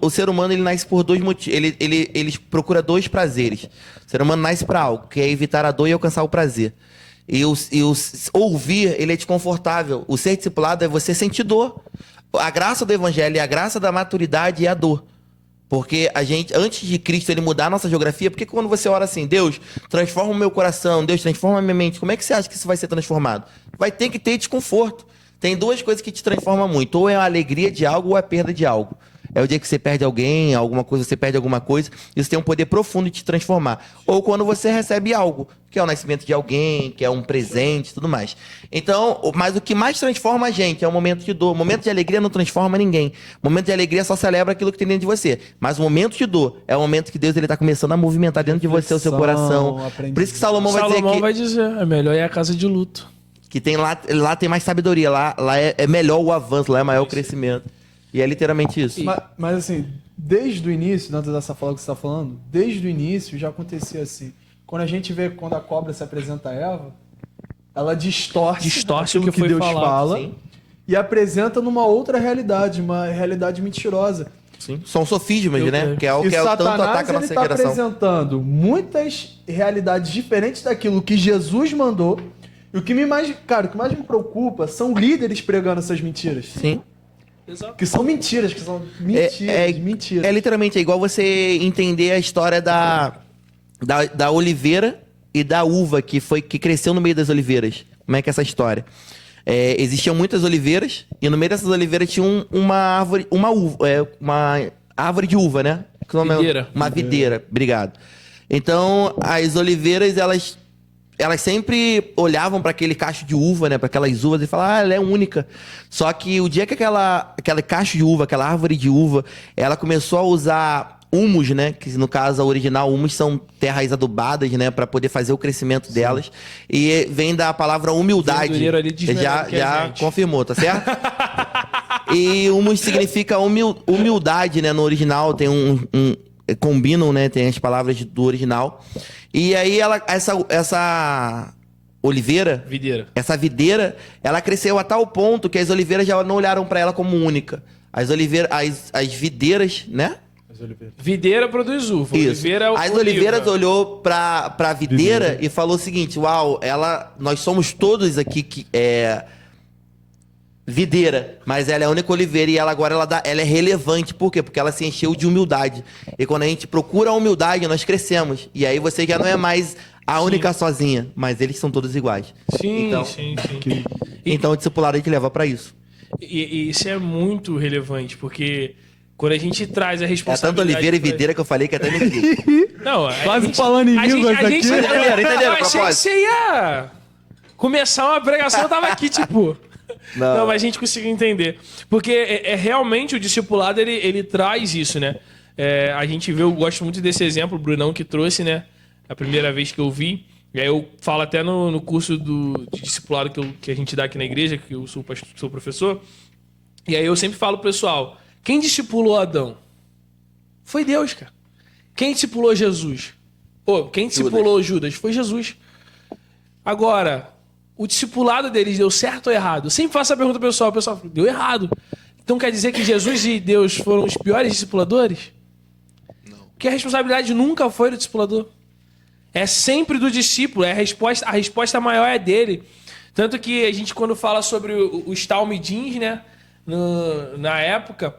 O ser humano ele nasce por 2 motivos. Ele procura 2 prazeres. O ser humano nasce para algo, que é evitar a dor e alcançar o prazer. E o ouvir, ele é desconfortável. O ser discipulado é você sentir dor. A graça do evangelho e a graça da maturidade é a dor. Porque a gente, antes de Cristo ele mudar a nossa geografia, porque quando você ora assim, Deus, transforma o meu coração, Deus, transforma a minha mente, como é que você acha que isso vai ser transformado? Vai ter que ter desconforto. Tem 2 coisas que te transformam muito. Ou é a alegria de algo ou a perda de algo. É o dia que você perde alguém, alguma coisa, você perde alguma coisa. Isso tem um poder profundo de te transformar. Ou quando você recebe algo, que é o nascimento de alguém, que é um presente e tudo mais. Então, mas o que mais transforma a gente é o momento de dor. O momento de alegria não transforma ninguém. O momento de alegria só celebra aquilo que tem dentro de você. Mas o momento de dor é o momento que Deus está começando a movimentar dentro de você o seu coração. Por isso que Salomão vai dizer é melhor ir à casa de luto. Que tem lá tem mais sabedoria, lá é melhor o avanço, lá é maior o crescimento. E é literalmente isso. Mas assim, desde o início, dentro dessa fala que você está falando, desde o início já acontecia assim. Quando a gente vê quando a cobra se apresenta a Eva, ela distorce o que Deus falado, fala, sim. E apresenta numa outra realidade, uma realidade mentirosa. Sim. São sofismas, né? Que é o que Satanás, tanto ataca a nossa tá geração. Apresentando muitas realidades diferentes daquilo que Jesus mandou. E o que mais me preocupa são líderes pregando essas mentiras. Sim. Que são mentiras, mentiras. É literalmente igual você entender a história da oliveira e da uva que cresceu no meio das oliveiras. Como é que é essa história? Existiam muitas oliveiras e no meio dessas oliveiras tinha uma árvore de uva, né? Videira. Uma videira, obrigado. Então, as oliveiras, elas sempre olhavam para aquele cacho de uva, né? Para aquelas uvas e falavam, ela é única. Só que o dia que aquela cacho de uva, aquela árvore de uva, ela começou a usar humus, né? Que no caso, a original humus são terras adubadas, né? Para poder fazer o crescimento delas. E vem da palavra humildade. Ventureiro ali desmelhando que é Já gente. confirmou, tá certo? E humus significa humildade, né? No original tem combinam, né? Tem as palavras do original. E aí essa oliveira, essa videira, ela cresceu a tal ponto que as oliveiras já não olharam para ela como única. As videiras, né? Videira produz uva. Isso. Oliveira é As oliveiras olhou pra videira e falou o seguinte: uau, nós somos todos aqui videira, mas ela é a única oliveira e ela é relevante. Por quê? Porque ela se encheu de humildade. E quando a gente procura a humildade, nós crescemos. E aí você já não é mais a única sozinha, mas eles são todos iguais. Sim, então, sim. Então o discipulado a gente leva pra isso. E isso é muito relevante, porque quando a gente traz a É responsabilidade... tanto oliveira e videira que eu falei que até me entendi. Não, Quase falando em línguas aqui. Entenderam, Eu achei que você ia começar uma pregação, eu tava aqui, tipo... Não, mas a gente conseguiu entender. Porque realmente o discipulado, ele traz isso, né? A gente vê, eu gosto muito desse exemplo, o Brunão que trouxe, né? A primeira vez que eu vi. E aí eu falo até no curso de discipulado que a gente dá aqui na igreja, que eu sou professor. E aí eu sempre falo pro pessoal, quem discipulou Adão? Foi Deus, cara. Quem discipulou Jesus? Quem discipulou Judas? Foi Jesus. Agora, o discipulado deles deu certo ou errado? Eu sempre faço a pergunta pro pessoal, o pessoal fala, deu errado. Então quer dizer que Jesus e Deus foram os piores discipuladores? Não. Porque a responsabilidade nunca foi do discipulador. É sempre do discípulo, a resposta maior é dele. Tanto que a gente, quando fala sobre os talmidins, né, na época,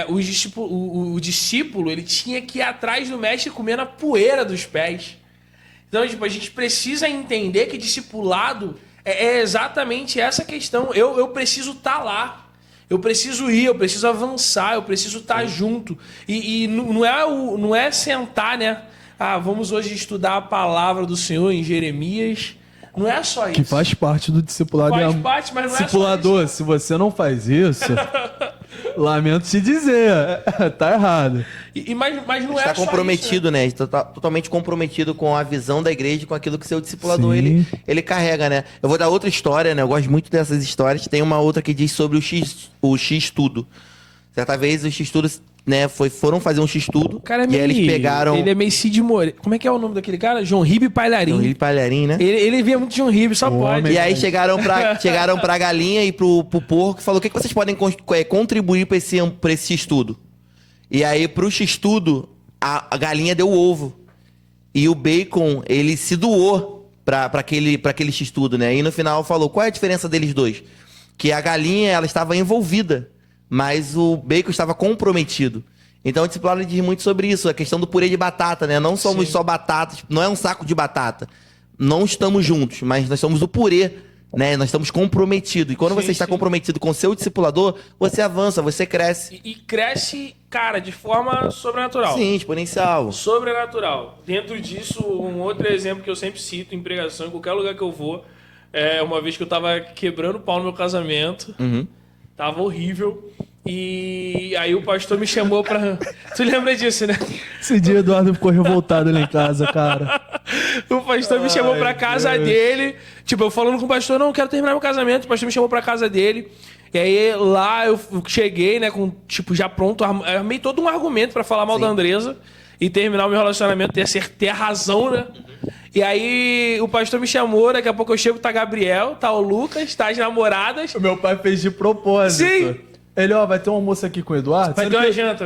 o discípulo ele tinha que ir atrás do mestre comendo a poeira dos pés. Então, tipo, a gente precisa entender que discipulado é exatamente essa questão. Eu preciso estar lá. Eu preciso ir, eu preciso avançar, eu preciso estar junto. E não é sentar, né? Vamos hoje estudar a palavra do Senhor em Jeremias. Não é só isso. Que faz parte do discipulado. Faz parte, mas não discipulador, é só isso. se você não faz isso, lamento te dizer, tá errado. Mas não Está é só comprometido, isso, né? Está totalmente comprometido com a visão da igreja, com aquilo que seu discipulador ele carrega, né? Eu vou dar outra história, né? Eu gosto muito dessas histórias. Tem uma outra que diz sobre o X-Tudo. Certa vez o X-Tudo, né, foram fazer um X-Tudo. O cara e aí eles pegaram... Ele é meio Cid Moreira. Como é que é o nome daquele cara? João Ribe Palharim. João Ribe Palharim, né? Ele via muito João Ribe, só pode. E aí chegaram pra galinha e pro porco e falou: o que vocês podem contribuir pra esse X-Tudo? E aí pro X-Tudo, a galinha deu ovo. E o bacon, ele se doou pra aquele X-Tudo, né? E no final falou: qual é a diferença deles dois? Que a galinha, ela estava envolvida, mas o bacon estava comprometido. Então o discipulado diz muito sobre isso, a questão do purê de batata, né? Não somos só batatas, não é um saco de batata. Não estamos juntos, mas nós somos o purê, né? Nós estamos comprometidos. E quando você está comprometido com o seu discipulador, você avança, você cresce. E cresce, cara, de forma sobrenatural. Sim, exponencial. Sobrenatural. Dentro disso, um outro exemplo que eu sempre cito em pregação, em qualquer lugar que eu vou, é uma vez que eu tava quebrando o pau no meu casamento. Tava horrível. E aí o pastor me chamou pra... Tu lembra disso, né? Esse dia o Eduardo ficou revoltado lá em casa, cara. O pastor me chamou pra casa dele. Tipo, eu falando com o pastor, não, quero terminar meu casamento. O pastor me chamou pra casa dele. E aí lá eu cheguei, né, com, tipo, já pronto. Armei todo um argumento pra falar mal da Andresa e terminar o meu relacionamento, ter a razão, né? E aí o pastor me chamou, daqui a pouco eu chego, tá Gabriel, tá o Lucas, tá as namoradas. O meu pai fez de propósito. Sim! Ele, vai ter um almoço aqui com o Eduardo. Vai ter uma janta.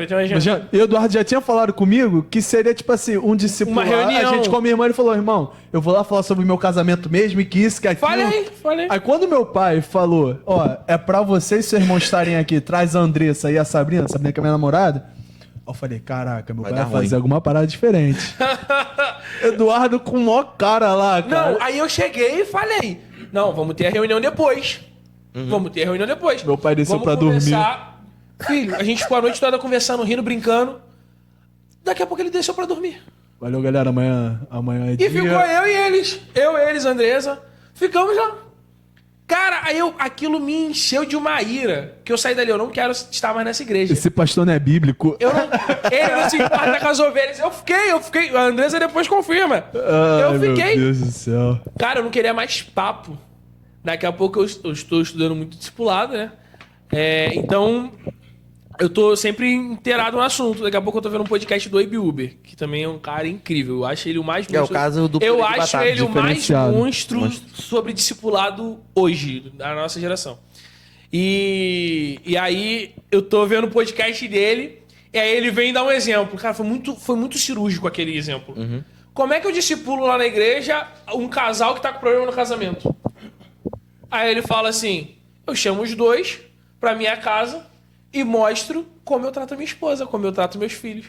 E o Eduardo já tinha falado comigo que seria, tipo assim, um discipulado. Uma reunião. A gente com a minha irmã, ele falou: irmão, eu vou lá falar sobre o meu casamento mesmo e que isso, que aquilo. Falei. Aí quando meu pai falou: é pra vocês e seus irmãos estarem aqui, traz a Andressa e a Sabrina que é minha namorada. Eu falei: caraca, meu pai vai fazer alguma parada diferente. Eduardo com o maior cara lá, cara. Não, aí eu cheguei e falei: não, vamos ter a reunião depois. Vamos ter a reunião depois. Meu pai desceu pra dormir. Filho, a gente ficou a noite toda conversando, rindo, brincando. Daqui a pouco ele desceu pra dormir. Valeu, galera. Amanhã é dia. E ficou eu e eles. Eu, eles, Andresa. Ficamos lá. Cara, aquilo me encheu de uma ira. Que eu saí dali, eu não quero estar mais nessa igreja. Esse pastor não é bíblico. Ele não se importa com as ovelhas. Eu fiquei. A Andressa depois confirma. Ai, eu fiquei. Meu Deus do céu. Cara, eu não queria mais papo. Daqui a pouco eu estou estudando muito discipulado, né? Então, eu tô sempre inteirado no assunto. Daqui a pouco eu tô vendo um podcast do Abe Uber, que também é um cara incrível. Eu acho ele o mais monstro. É o caso do Eu purê de acho batata, ele o mais diferenciado. monstro sobre discipulado hoje, da nossa geração. E aí, eu tô vendo o podcast dele, e aí ele vem dar um exemplo. Cara, foi muito cirúrgico aquele exemplo. Como é que eu discipulo lá na igreja um casal que tá com problema no casamento? Aí ele fala assim, eu chamo os dois pra minha casa e mostro como eu trato a minha esposa, como eu trato meus filhos.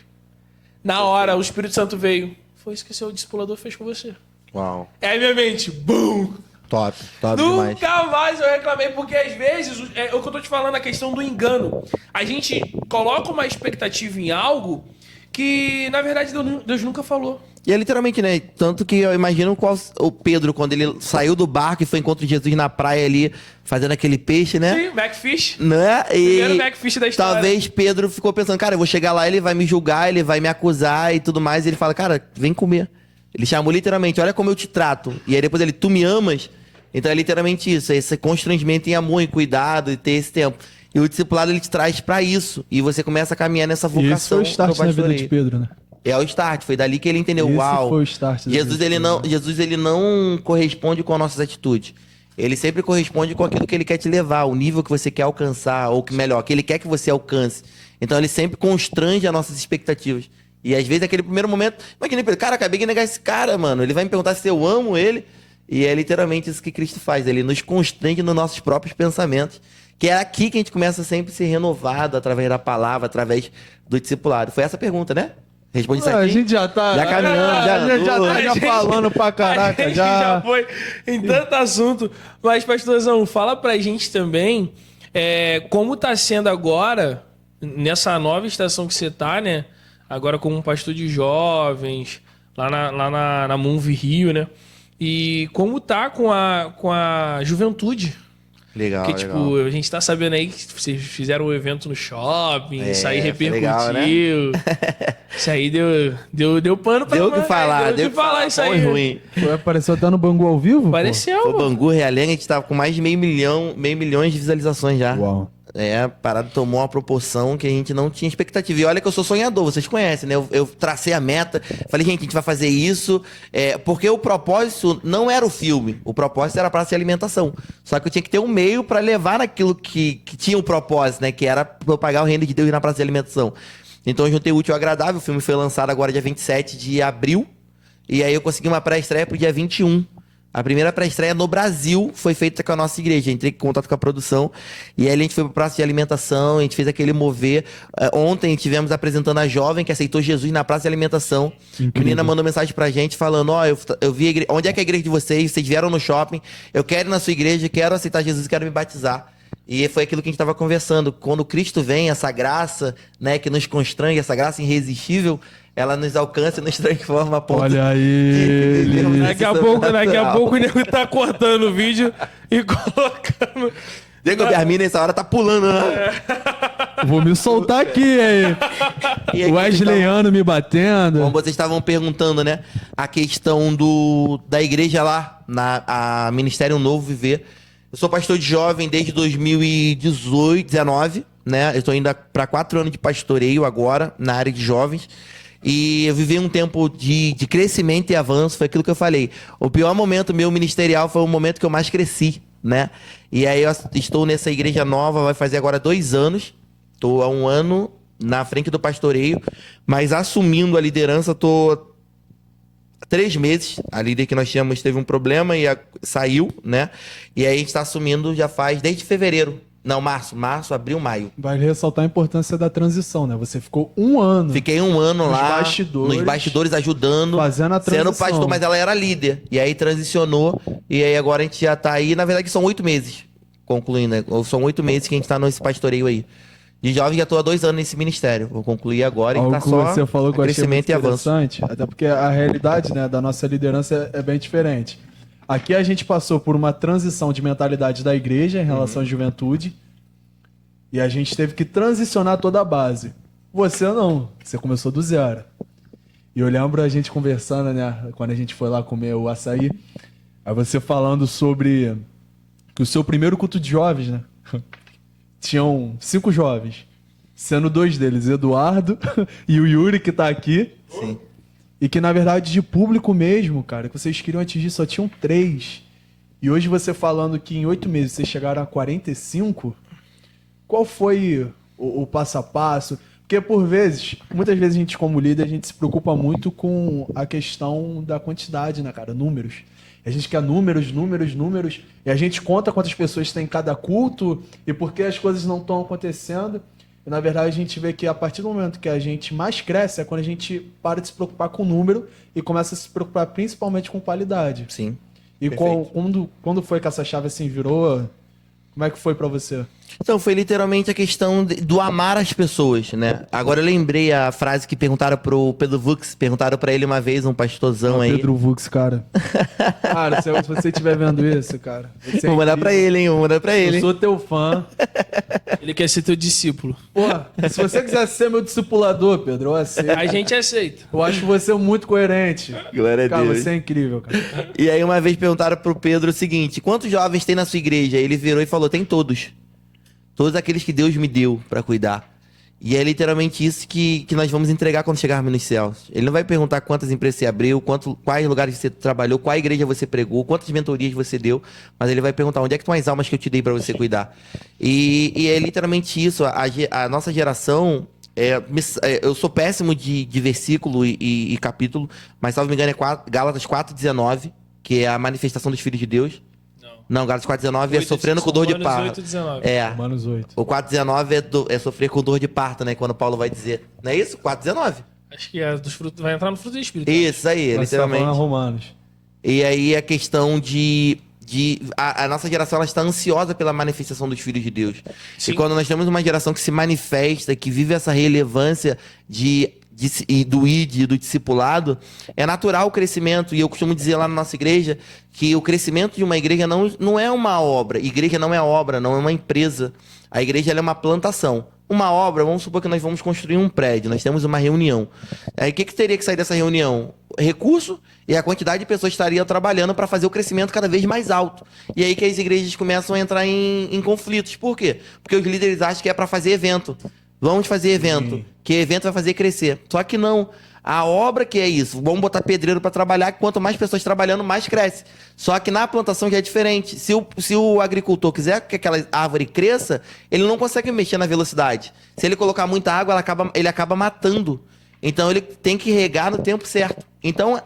Na hora, o Espírito Santo veio. Foi isso que o seu discipulador fez com você. Uau. Aí minha mente, BUM! Top demais. Nunca mais eu reclamei, porque às vezes, é o que eu tô te falando, a questão do engano. A gente coloca uma expectativa em algo que, na verdade, Deus nunca falou. E é literalmente, né? Tanto que eu imagino o Pedro, quando ele saiu do barco e foi encontro de Jesus na praia ali, fazendo aquele peixe, né? Sim, Macfish. Né? Primeiro Macfish da história. Talvez Pedro ficou pensando, cara, eu vou chegar lá, ele vai me julgar, ele vai me acusar e tudo mais. E ele fala, cara, vem comer. Ele chamou literalmente, olha como eu te trato. E aí depois ele, tu me amas? Então é literalmente isso, é esse constrangimento em amor e cuidado e ter esse tempo. E o discipulado ele te traz pra isso. E você começa a caminhar nessa E esse foi vocação. o start do na vida pastoreio. de Pedro, né? É o start, foi dali que ele entendeu, Esse uau, foi o start da Jesus vida ele de não, Pedro. Jesus ele não corresponde com as nossas atitudes. Ele sempre corresponde com aquilo que ele quer te levar, o nível que você quer alcançar, ou que melhor, que ele quer que você alcance. Então ele sempre constrange as nossas expectativas. E às vezes naquele primeiro momento, imagina, cara, acabei de negar esse cara, mano. Ele vai me perguntar se eu amo ele. E é literalmente isso que Cristo faz. Ele nos constrange nos nossos próprios pensamentos. Que é aqui que a gente começa sempre a ser renovado através da palavra, através do discipulado. Foi essa a pergunta, né? Responde isso aqui. A gente já tá. Já caminhando, já a gente já andou. tá já falando pra caraca. A gente Já. foi em tanto assunto. Mas, pastorzão, fala pra gente também como tá sendo agora, nessa nova estação que você tá, né? Agora como um pastor de jovens, lá na Move Rio, né? E como tá com a juventude. Legal, Porque, legal. tipo, a gente tá sabendo aí que vocês fizeram um evento no shopping, isso aí foi repercutiu. legal, né? Isso aí deu pano pra Deu o que manga, falar, deu o que falar isso bom aí. e ruim. Foi, apareceu até no Bangu ao vivo? Pareceu, Foi pô. Bangu, Realenga, a gente tava com mais de meio milhão de visualizações já. Pô? Uau. A parada tomou uma proporção que a gente não tinha expectativa. E olha que eu sou sonhador, vocês conhecem, né? Eu tracei a meta, falei, gente, a gente vai fazer isso. Porque o propósito não era o filme, o propósito era a praça de alimentação. Só que eu tinha que ter um meio pra levar naquilo que tinha um propósito, né? Que era propagar o reino de Deus na praça de alimentação. Então eu juntei o útil ao agradável, o filme foi lançado agora dia 27 de abril. E aí eu consegui uma pré-estreia pro dia 21. A primeira pré-estreia no Brasil foi feita com a nossa igreja. Entrei em contato com a produção e aí a gente foi para praça de alimentação, a gente fez aquele mover. Ontem tivemos apresentando a jovem que aceitou Jesus na praça de alimentação. Incrível. A menina mandou mensagem pra gente falando, eu vi a igreja, onde é que é a igreja de vocês? Vocês vieram no shopping, eu quero ir na sua igreja, quero aceitar Jesus, quero me batizar. E foi aquilo que a gente estava conversando. Quando Cristo vem, essa graça, né, que nos constrange, essa graça irresistível, ela nos alcança e nos transforma a ponto Olha aí, de- ele- Daqui a pouco o nego tá cortando o vídeo e colocando. Diego Bermina nessa hora tá pulando, né? Vou me soltar aqui, aí. E aí, Wesleyano me batendo. Como vocês estavam perguntando, né? A questão da igreja lá, a Ministério Novo Viver. Eu sou pastor de jovem desde 2018, 19, né? Eu estou indo para 4 anos de pastoreio agora, na área de jovens. E eu vivi um tempo de crescimento e avanço, foi aquilo que eu falei. O pior momento meu ministerial foi o momento que eu mais cresci, né? E aí eu estou nessa igreja nova, vai fazer agora 2 anos. Estou há 1 ano na frente do pastoreio, mas assumindo a liderança, estou 3 meses. A líder que nós tínhamos teve um problema e saiu, né? E aí a gente está assumindo já faz desde fevereiro. Não, março, abril, maio. Vai ressaltar a importância da transição, né? Você ficou 1 ano Fiquei 1 ano Nos lá, bastidores, nos bastidores ajudando, fazendo a sendo transição. pastor, mas ela era líder. E aí transicionou, e aí agora a gente já tá aí. Na verdade são 8 meses, concluindo, né? São 8 meses que a gente tá nesse pastoreio aí. De jovem já tô há 2 anos nesse ministério. Vou concluir agora e Algo tá que só você falou que eu achei muito crescimento e avanço. interessante, até porque a realidade, né, da nossa liderança é bem diferente. aqui a gente passou por uma transição de mentalidade da igreja em relação à juventude e a gente teve que transicionar toda a base. Você não, você começou do zero. E eu lembro a gente conversando, né, quando a gente foi lá comer o açaí, aí você falando sobre que o seu primeiro culto de jovens, né, tinham 5 jovens, sendo 2 deles, Eduardo e o Yuri, que tá aqui. Sim. E que, na verdade, de público mesmo, cara, que vocês queriam atingir só tinham 3. E hoje você falando que em 8 meses vocês chegaram a 45, qual foi o passo a passo? Porque, muitas vezes a gente, como líder, a gente se preocupa muito com a questão da quantidade, né, cara? Números. A gente quer números, e a gente conta quantas pessoas tem em cada culto e por que as coisas não estão acontecendo. E, na verdade, a gente vê que a partir do momento que a gente mais cresce é quando a gente para de se preocupar com o número e começa a se preocupar principalmente com qualidade. Sim. E Perfeito. quando foi que essa chave assim virou? Como é que foi pra você? Então, foi literalmente a questão do amar as pessoas, né? Agora eu lembrei a frase que perguntaram pro Pedro Vux, perguntaram pra ele uma vez, um pastorzão aí. Pedro Vux, cara. Cara, se você estiver vendo isso, cara. Vou mandar pra ele, hein? Vou mandar pra ele. Eu sou teu fã. Ele quer ser teu discípulo. Porra, se você quiser ser meu discipulador, Pedro, eu aceito. A gente aceita. Eu acho você muito coerente. Glória a Cara, Deus. você é incrível, cara. E aí uma vez perguntaram pro Pedro o seguinte: quantos jovens tem na sua igreja? Ele virou e falou: tem todos. Todos aqueles que Deus me deu pra cuidar. E é literalmente isso que nós vamos entregar quando chegarmos nos céus. Ele não vai perguntar quantas empresas você abriu, quais lugares você trabalhou, qual igreja você pregou, quantas mentorias você deu, mas ele vai perguntar onde é que estão as almas que eu te dei pra você cuidar. E é literalmente isso. A nossa geração... eu sou péssimo de versículo e capítulo, mas, salvo me engano, é Gálatas 4,19, que é a manifestação dos filhos de Deus. Não, Gálatas 4,19 é sofrendo com dor de parto. Romanos 8. O 4,19 é sofrer com dor de parto, né? Quando Paulo vai dizer. Não é isso? 4,19? Acho que é dos frutos, vai entrar no fruto do Espírito. Isso aí, Mas você tá literalmente. falando Romanos. E aí a questão a nossa geração ela está ansiosa pela manifestação dos filhos de Deus. Sim. E quando nós temos uma geração que se manifesta, que vive essa relevância do ID, do discipulado, é natural o crescimento. E eu costumo dizer lá na nossa igreja que o crescimento de uma igreja não é uma obra. Igreja não é obra, não é uma empresa. A igreja ela é uma plantação. Uma obra, vamos supor que nós vamos construir um prédio, nós temos uma reunião. Aí o que teria que sair dessa reunião? Recurso e a quantidade de pessoas que estariam trabalhando para fazer o crescimento cada vez mais alto. E aí que as igrejas começam a entrar em conflitos. Por quê? Porque os líderes acham que é para fazer evento. Vamos fazer evento, que evento vai fazer crescer. Só que não. A obra que é isso. Vamos botar pedreiro para trabalhar, que quanto mais pessoas trabalhando, mais cresce. Só que na plantação já é diferente. Se o agricultor quiser que aquela árvore cresça, ele não consegue mexer na velocidade. Se ele colocar muita água, ele acaba matando. Então ele tem que regar no tempo certo. Então,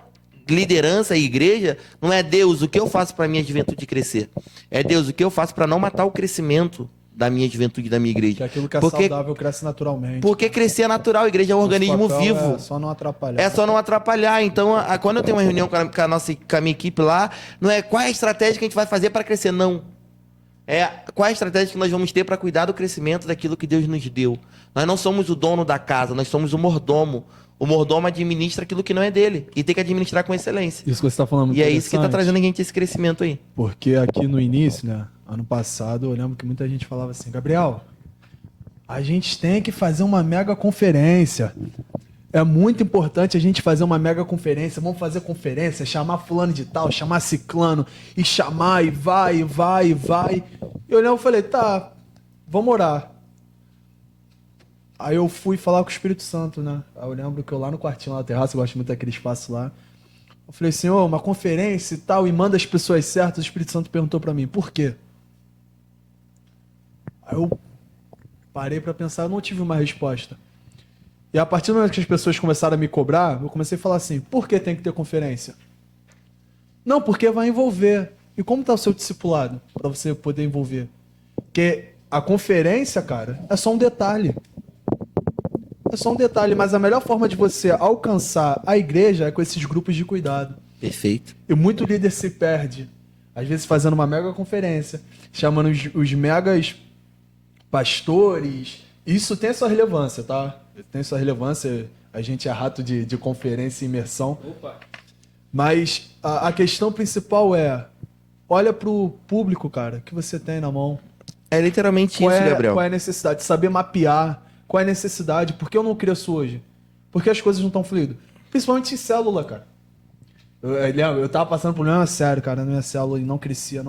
liderança e igreja não é Deus, o que eu faço para minha juventude crescer. É Deus, o que eu faço para não matar o crescimento da minha juventude, da minha igreja. Que aquilo que é saudável cresce naturalmente. Porque crescer é natural, a igreja é um organismo vivo. É só não atrapalhar. É só não atrapalhar. Então, quando eu tenho uma reunião com a minha equipe lá, não é qual é a estratégia que a gente vai fazer para crescer, não. É qual é a estratégia que nós vamos ter para cuidar do crescimento daquilo que Deus nos deu. Nós não somos o dono da casa, nós somos o mordomo. O mordomo administra aquilo que não é dele e tem que administrar com excelência. Isso que você está falando muito E é isso que está interessante. trazendo a gente esse crescimento aí. Porque aqui no início, né, ano passado, eu lembro que muita gente falava assim, Gabriel, a gente tem que fazer uma mega conferência. É muito importante a gente fazer uma mega conferência. Vamos fazer conferência, chamar fulano de tal, chamar ciclano, e chamar, e vai, e vai, e vai. E eu lembro e falei, tá, vamos orar. Aí eu fui falar com o Espírito Santo, né? Aí eu lembro que eu lá no quartinho, lá na terraça, eu gosto muito daquele espaço lá. Eu falei, Senhor, uma conferência e tal, e manda as pessoas certas. O Espírito Santo perguntou pra mim, por quê? Aí eu parei pra pensar, eu não tive uma resposta. E a partir do momento que as pessoas começaram a me cobrar, eu comecei a falar assim, por que tem que ter conferência? Não, porque vai envolver. E como tá o seu discipulado pra você poder envolver? Porque a conferência, cara, é só um detalhe. É só um detalhe, mas a melhor forma de você alcançar a igreja é com esses grupos de cuidado. Perfeito. E muito líder se perde, às vezes fazendo uma mega conferência, chamando os megas pastores. Isso tem sua relevância, tá? Tem sua relevância, a gente é rato de conferência e imersão. Opa. Mas a questão principal é, olha pro público, cara, que você tem na mão. É literalmente isso, Gabriel. Qual é a necessidade? Saber mapear qual é a necessidade. Por que eu não cresço hoje? Por que as coisas não estão fluindo? Principalmente em célula, cara. Eu tava passando por um problema sério, cara, na minha célula e não crescia.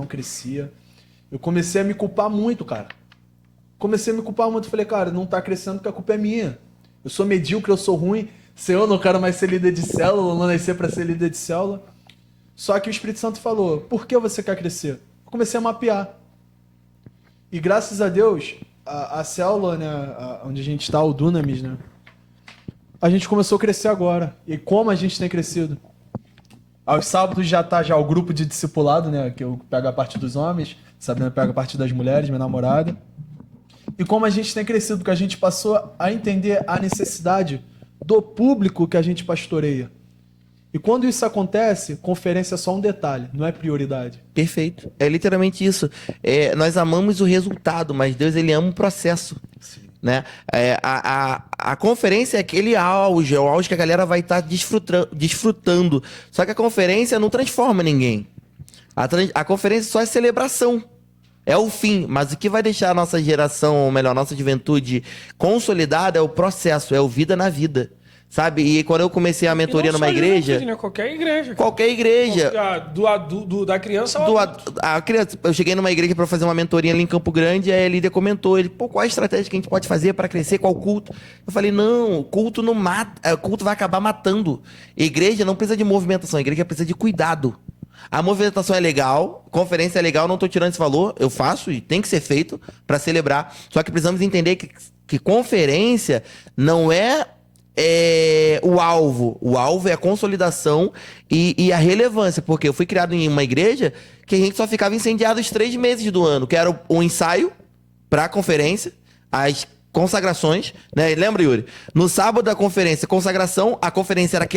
Eu comecei a me culpar muito, cara. Falei, cara, não tá crescendo porque a culpa é minha. Eu sou medíocre, eu sou ruim. Se eu não quero mais ser líder de célula, não nascer pra ser líder de célula. Só que o Espírito Santo falou, por que você quer crescer? Eu comecei a mapear. E graças a Deus, a célula, né, onde a gente está, o Dunamis, né, a gente começou a crescer agora. E como a gente tem crescido? Aos sábados já tá o grupo de discipulado, né, que eu pego a parte dos homens, Sabrina pega a parte das mulheres, minha namorada. E como a gente tem crescido, porque a gente passou a entender a necessidade do público que a gente pastoreia. E quando isso acontece, conferência é só um detalhe, não é prioridade. Perfeito. É literalmente isso. Nós amamos o resultado, mas Deus, ele ama o processo. Sim. Né? A conferência é aquele auge, é o auge que a galera vai estar desfrutando. Só que a conferência não transforma ninguém. A conferência só é celebração. É o fim, mas o que vai deixar a nossa geração, ou melhor, a nossa juventude consolidada é o processo, é o vida na vida. Sabe? E quando eu comecei a mentoria numa igreja... Né? Qualquer igreja. Qualquer igreja. Da criança ao adulto. Eu cheguei numa igreja para fazer uma mentoria ali em Campo Grande, e aí a líder comentou, qual a estratégia que a gente pode fazer para crescer, qual culto? Eu falei, não, o culto não mata, o culto vai acabar matando. Igreja não precisa de movimentação, a igreja precisa de cuidado. A movimentação é legal, conferência é legal, não estou tirando esse valor, eu faço e tem que ser feito para celebrar. Só que precisamos entender que conferência não é o alvo. O alvo é a consolidação e a relevância, porque eu fui criado em uma igreja que a gente só ficava incendiado os 3 meses do ano, que era o ensaio para a conferência, as consagrações, né? Lembra, Yuri? No sábado da conferência, consagração, a conferência era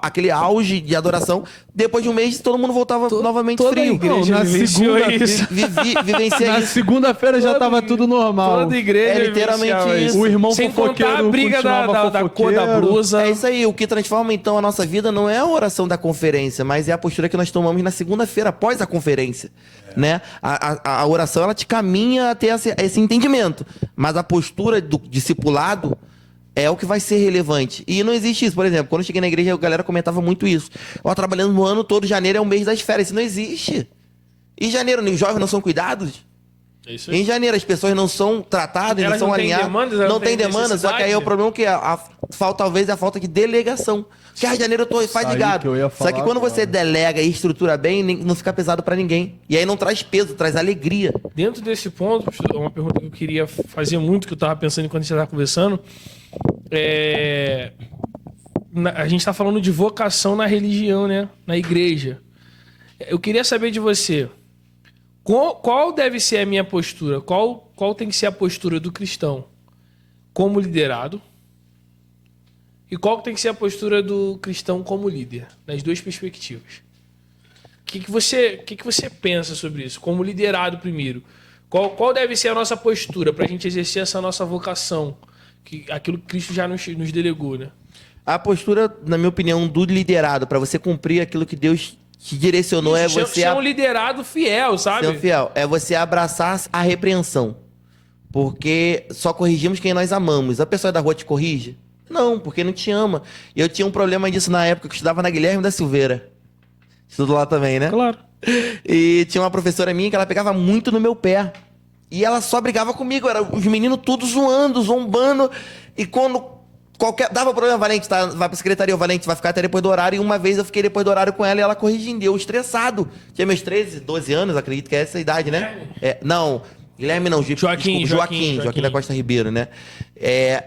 aquele auge de adoração. Depois de um mês, todo mundo voltava novamente frio. Na Vivencia isso. segunda-feira já tava tudo normal. Toda igreja literalmente isso. O irmão sem fofoqueiro contar a briga da cor da blusa. É isso aí. O que transforma, então, a nossa vida não é a oração da conferência, mas é a postura que nós tomamos na segunda-feira, após a conferência. Né? A oração, ela te caminha até esse entendimento. Mas a postura do discipulado é o que vai ser relevante. E não existe isso. Por exemplo, quando eu cheguei na igreja, a galera comentava muito isso. Ó, trabalhando no ano todo, janeiro é o mês das férias. Isso não existe. Em janeiro, os jovens não são cuidados. É isso aí. Em janeiro, as pessoas não são tratadas, Elas não são alinhadas. Não tem demandas, Só que aí é o problema que talvez é a falta de delegação. Que janeiro faz ligado. Só que quando você delega e estrutura bem, não fica pesado pra ninguém. E aí não traz peso, traz alegria. Dentro desse ponto, uma pergunta que eu queria fazer muito, que eu tava pensando enquanto a gente tava conversando, a gente tá falando de vocação na religião, né? Na igreja. Eu queria saber de você, qual deve ser a minha postura? Qual tem que ser a postura do cristão como liderado? E qual tem que ser a postura do cristão como líder? Nas duas perspectivas. O que você pensa sobre isso? Como liderado primeiro. Qual deve ser a nossa postura para a gente exercer essa nossa vocação? Aquilo que Cristo já nos delegou, né? A postura, na minha opinião, do liderado, para você cumprir aquilo que Deus te direcionou, isso, é você... Ser um liderado fiel, sabe? Ser fiel. É você abraçar a repreensão. Porque só corrigimos quem nós amamos. A pessoa da rua te corrige? Não, porque não te ama. E eu tinha um problema disso na época que eu estudava na Guilherme da Silveira. Estudo lá também, né? Claro. E tinha uma professora minha que ela pegava muito no meu pé. E ela só brigava comigo. Era os meninos todos zoando, zombando. E quando dava problema, Valente, tá? Vai pra secretaria, o Valente vai ficar até depois do horário. E uma vez eu fiquei depois do horário com ela e ela corrigindo. Eu estressado. Tinha meus 13, 12 anos, acredito que é essa a idade, né? Não... Guilherme não, Joaquim da Costa Ribeiro, né?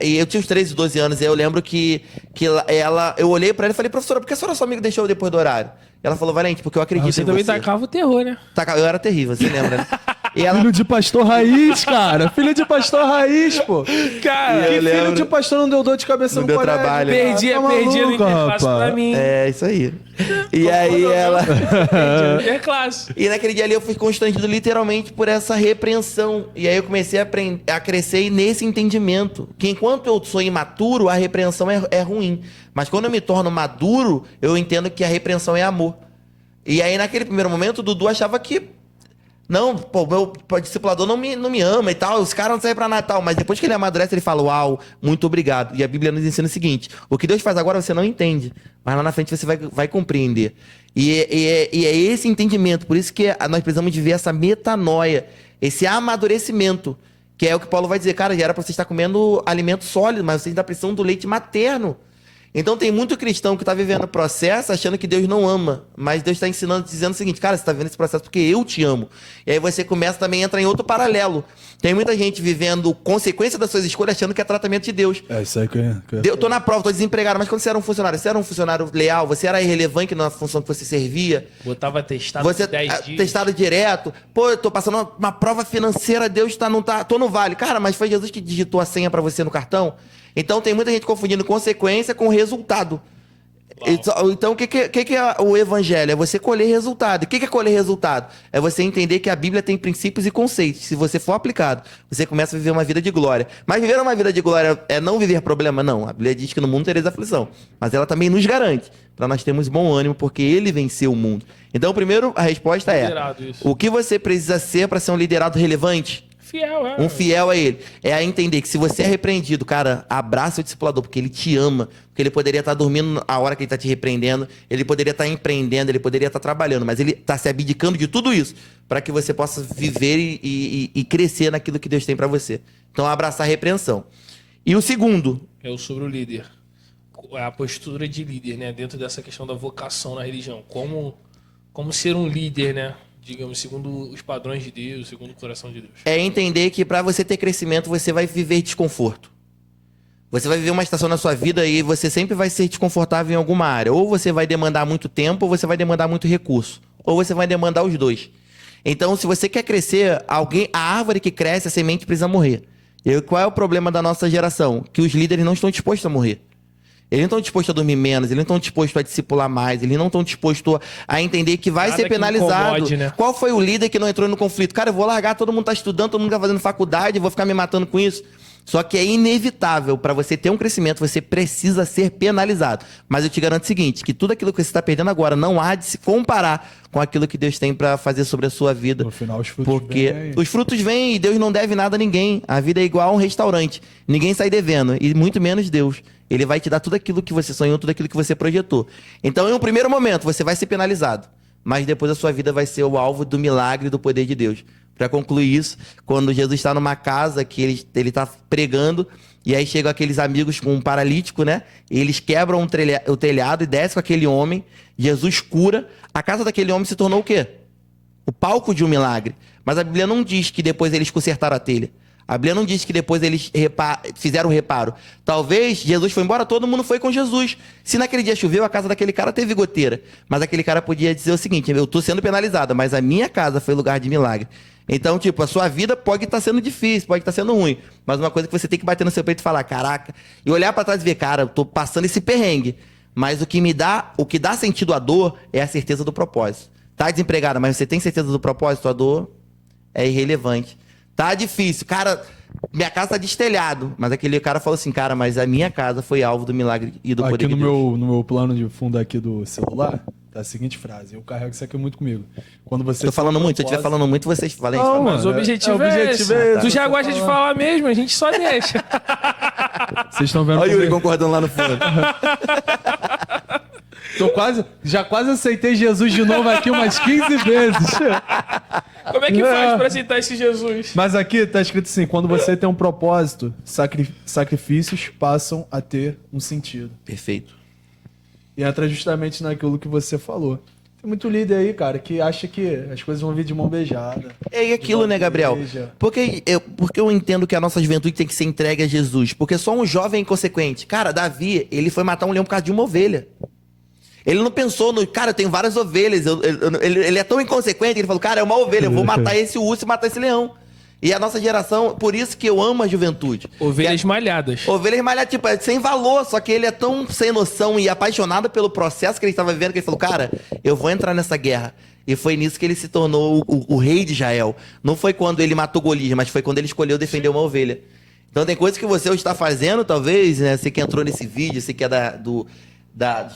E eu tinha uns 13, 12 anos, e eu lembro que eu olhei pra ela e falei, professora, por que a senhora só me deixou depois do horário? Ela falou, Valente, porque eu acredito em você. Você também tacava o terror, né? Eu era terrível, você lembra, né? E ela... Filho de pastor raiz, cara. Filho de pastor raiz, pô. Cara, Que eu filho lembro. de pastor não deu dor de cabeça Não no deu colégio? trabalho. perdi Tá no maluco, interclasse pra rapaz. mim. É, isso aí. E aí ela... Perdi no interclasse. E naquele dia ali eu fui constrangido literalmente por essa repreensão. E aí eu comecei a crescer nesse entendimento. Que enquanto eu sou imaturo, a repreensão é ruim. Mas quando eu me torno maduro, eu entendo que a repreensão é amor. E aí naquele primeiro momento, o Dudu achava que... Não, pô, meu discipulador não me ama e tal, os caras não servem pra Natal. Mas depois que ele amadurece, ele fala, uau, muito obrigado. E a Bíblia nos ensina o seguinte, o que Deus faz agora você não entende, mas lá na frente você vai compreender. E é esse entendimento, por isso que nós precisamos de ver essa metanoia, esse amadurecimento, que é o que Paulo vai dizer, cara, já era pra você estar comendo alimento sólido, mas você ainda precisa do leite materno. Então tem muito cristão que está vivendo o processo achando que Deus não ama. Mas Deus está ensinando, dizendo o seguinte, cara, você está vivendo esse processo porque eu te amo. E aí você começa também a entrar em outro paralelo. Tem muita gente vivendo consequência das suas escolhas achando que é tratamento de Deus. É isso aí que eu... Eu tô na prova, tô desempregado, mas quando você era um funcionário leal, você era irrelevante na função que você servia. Botava testado Você 10 dias. testado direto. Pô, eu tô passando uma prova financeira, Deus tô no vale. Cara, mas foi Jesus que digitou a senha pra você no cartão? Então tem muita gente confundindo consequência com resultado. Então o que é o evangelho? É você colher resultado. O que é colher resultado? É você entender que a Bíblia tem princípios e conceitos. Se você for aplicado, você começa a viver uma vida de glória. Mas viver uma vida de glória é não viver problema? Não. A Bíblia diz que no mundo tereis aflição. Mas ela também nos garante para nós termos bom ânimo, porque ele venceu o mundo. Então, primeiro, a resposta é: o que você precisa ser para ser um liderado relevante? Fiel, é. Um fiel a ele. É a entender que se você é repreendido, cara, abraça o discipulador, porque ele te ama. Porque ele poderia estar dormindo a hora que ele está te repreendendo, ele poderia estar empreendendo, ele poderia estar trabalhando, mas ele está se abdicando de tudo isso para que você possa viver e crescer naquilo que Deus tem para você. Então, abraçar a repreensão. E o segundo... É sobre o líder. A postura de líder, né? Dentro dessa questão da vocação na religião. Como ser um líder, né? Digamos, segundo os padrões de Deus, segundo o coração de Deus. É entender que para você ter crescimento, você vai viver desconforto. Você vai viver uma estação na sua vida e você sempre vai ser desconfortável em alguma área. Ou você vai demandar muito tempo, ou você vai demandar muito recurso. Ou você vai demandar os dois. Então, se você quer crescer, a árvore que cresce, a semente precisa morrer. E qual é o problema da nossa geração? Que os líderes não estão dispostos a morrer. Eles não estão dispostos a dormir menos, eles não estão dispostos a discipular mais, eles não estão dispostos a entender que vai ser penalizado. Incomode, né? Qual foi o líder que não entrou no conflito? Cara, eu vou largar, todo mundo está estudando, todo mundo está fazendo faculdade, eu vou ficar me matando com isso. Só que é inevitável, para você ter um crescimento, você precisa ser penalizado. Mas eu te garanto o seguinte, que tudo aquilo que você está perdendo agora não há de se comparar com aquilo que Deus tem para fazer sobre a sua vida. No final, os frutos Porque vêm. os frutos vêm e Deus não deve nada a ninguém. A vida é igual a um restaurante. Ninguém sai devendo, e muito menos Deus. Ele vai te dar tudo aquilo que você sonhou, tudo aquilo que você projetou. Então, em um primeiro momento, você vai ser penalizado. Mas depois a sua vida vai ser o alvo do milagre e do poder de Deus. Para concluir isso, quando Jesus está numa casa que ele está pregando, e aí chegam aqueles amigos com um paralítico, né? E eles quebram o telhado e descem com aquele homem. Jesus cura. A casa daquele homem se tornou o quê? O palco de um milagre. Mas a Bíblia não diz que depois eles consertaram a telha. A Bíblia não diz que depois eles fizeram o reparo. Talvez Jesus foi embora, todo mundo foi com Jesus. Se naquele dia choveu, a casa daquele cara teve goteira. Mas aquele cara podia dizer o seguinte: eu estou sendo penalizado, mas a minha casa foi lugar de milagre. Então, tipo, a sua vida pode estar sendo difícil, pode estar sendo ruim. Mas uma coisa que você tem que bater no seu peito e falar: caraca, e olhar para trás e ver, cara, eu tô passando esse perrengue. Mas o que dá sentido à dor é a certeza do propósito. Tá desempregado, mas você tem certeza do propósito, a dor é irrelevante. Tá difícil, cara, minha casa tá destelhado. Mas aquele cara falou assim: cara, mas a minha casa foi alvo do milagre e do poder Aqui de Deus. no meu plano de fundo aqui do celular, tá a seguinte frase. Eu carrego isso aqui muito comigo. Quando você Tô falando muito, se eu estiver falando muito, vocês falem. Não, Mas o mano, objetivo o é objetivo esse. é esse. Tu já Você gosta de falar mesmo, a gente só deixa. Vocês estão vendo Olha o Yuri como concordando lá no fundo. já quase aceitei Jesus de novo aqui umas 15 vezes. Como é que faz pra aceitar esse Jesus? Mas aqui tá escrito assim: quando você tem um propósito, sacrifícios passam a ter um sentido. Perfeito. E entra justamente naquilo que você falou. Tem muito líder aí, cara, que acha que as coisas vão vir de mão beijada. É aquilo, né, Gabriel? Porque eu entendo que a nossa juventude tem que ser entregue a Jesus. Porque só um jovem inconsequente. Cara, Davi, ele foi matar um leão por causa de uma ovelha. Ele não pensou no... Cara, eu tenho várias ovelhas. Ele é tão inconsequente que ele falou, cara, é uma ovelha, eu vou matar esse urso e matar esse leão. E a nossa geração, por isso que eu amo a juventude. Ovelhas malhadas. Ovelhas malhadas, tipo, é sem valor, só que ele é tão sem noção e apaixonado pelo processo que ele estava vivendo, que ele falou, cara, eu vou entrar nessa guerra. E foi nisso que ele se tornou o rei de Israel. Não foi quando ele matou Golias, mas foi quando ele escolheu defender uma ovelha. Então tem coisas que você hoje está fazendo, talvez, né? Você que entrou nesse vídeo, você que é da